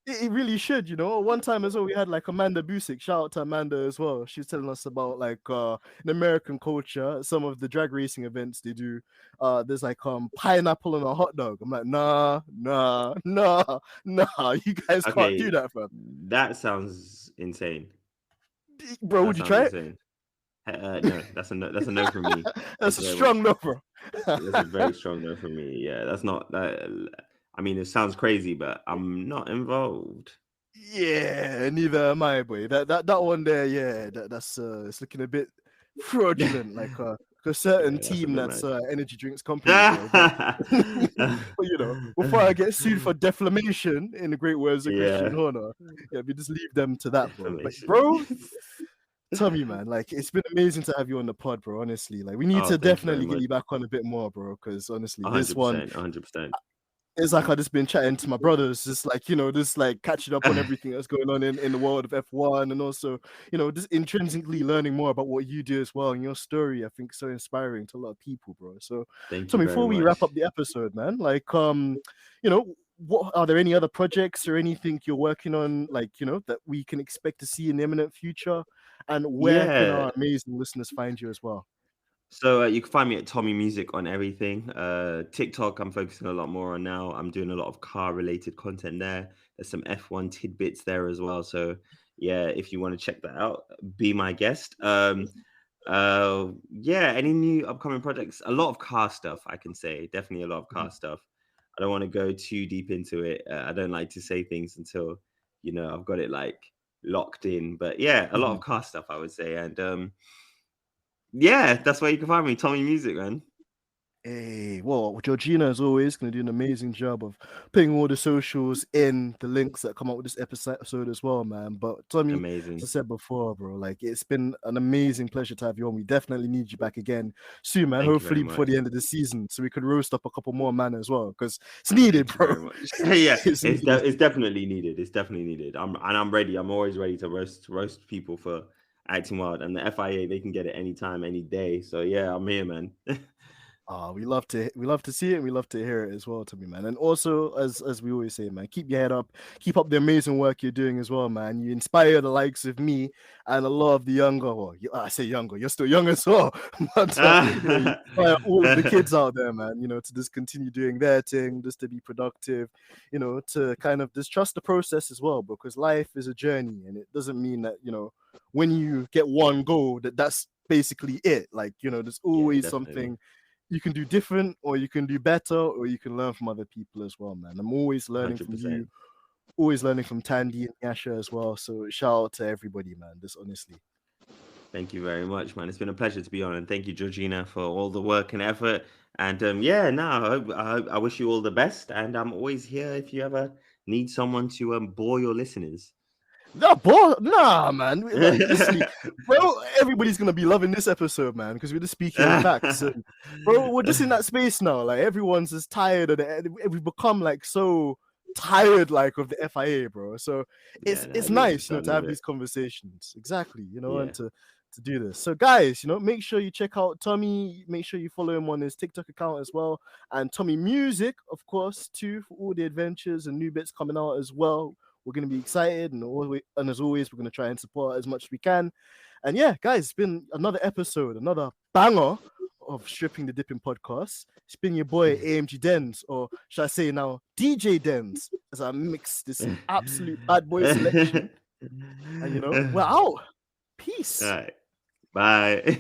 it really should, you know. One time as well, we had like Amanda Busick. Shout out to Amanda as well. She's telling us about like in American culture, some of the drag racing events they do. There's like pineapple on a hot dog. I'm like, nah. You guys can't do Okay, that, fam. that sounds insane. Bro, That would you sounds try it? insane. No, that's a no from me. That's Thank a you very much. strong no, bro. That's a very strong no from me. Yeah, that's not that. I mean, it sounds crazy, but I'm not involved. Yeah, neither am I, boy. That one there, yeah, that's it's looking a bit fraudulent, like a certain Yeah, that's a team bit that's mad. energy drinks company, bro. But but you know, before I get sued for defamation, in the great words of Christian Yeah, Horner, yeah, we just leave them to that, bro. But defamation. bro, tell me, man, like it's been amazing to have you on the pod, bro. Honestly, like we need Oh, to thank you very definitely get much. you back on a bit more, bro. Because honestly, this one 100%, 100%. it's like I just been chatting to my brothers, just like, you know, just like catching up on everything that's going on in the world of F1, and also, you know, just intrinsically learning more about what you do as well. And your story, I think, is so inspiring to a lot of people, bro. So, Thank you Tommy, very before we wrap much. up the episode, man, like, you know, what are there any other projects or anything you're working on, like, you know, that we can expect to see in the imminent future? And where can Yeah. our amazing listeners find you as well? So you can find me at Tommy Music on everything. TikTok, I'm focusing a lot more on now. I'm doing a lot of car related content there. There's some F1 tidbits there as well. So yeah, if you want to check that out, be my guest. Yeah, any new upcoming projects? A lot of car stuff, I can say. Definitely a lot of car stuff. I don't want to go too deep into it. I don't like to say things until I've got it like locked in. But yeah, a lot of car stuff, I would say. And yeah, that's where you can find me, Tommy Music, man. Hey, well, Georgina, as always, going to do an amazing job of putting all the socials in the links that come up with this episode as well, man. But Tommy, as I Amazing. said before, bro, like it's been an amazing pleasure to have you on. We definitely need you back again soon, man. Thank you very Hopefully before much. the end of the season, so we could roast up a couple more, man, as well, because it's needed, Thank you bro. very much. Yeah, It's needed. it's definitely needed. It's definitely needed. I'm ready. I'm always ready to roast people for acting wild. And the FIA, they can get it anytime, any day. So yeah, I'm here, man. We love to see it, and we love to hear it as well, Tommy, man. And also, as we always say, man, keep your head up, keep up the amazing work you're doing as well, man. You inspire the likes of me and a lot of the younger. Well, I say younger, you're still young as well, but you know, you inspire all of the kids out there, man. You know, to just continue doing their thing, just to be productive. You know, to kind of just trust the process as well, because life is a journey, and it doesn't mean that when you get one goal that's basically it. Like there's Yeah, always definitely. something you can do different, or you can do better, or you can learn from other people as well, man. I'm always learning from you, 100%. always learning from Tandy and Yasha as well. So shout out to everybody, man. This honestly. Thank you very much, man. It's been a pleasure to be on, and thank you, Georgina, for all the work and effort. And yeah, no, I wish you all the best. And I'm always here if you ever need someone to bore your listeners. No, boy, nah, man. Literally, bro, everybody's gonna be loving this episode, man, because we're just speaking facts. And, bro, we're just in that space now. Like everyone's just tired of we've become like so tired, like of the FIA, bro. So Yeah, no, it's everyone's just nice, done to with have it. these conversations. Exactly, and Yeah. to do this. So guys, make sure you check out Tommy. Make sure you follow him on his TikTok account as well, and Tommy Music, of course, too, for all the adventures and new bits coming out as well. We're going to be excited, and as always, we're going to try and support as much as we can. And yeah, guys, it's been another episode, another banger of Stripping the Dipping podcast. It's been your boy AMG Dens, or should I say now DJ Dens, as I mix this absolute bad boy selection. And we're out. All Peace. right. Bye.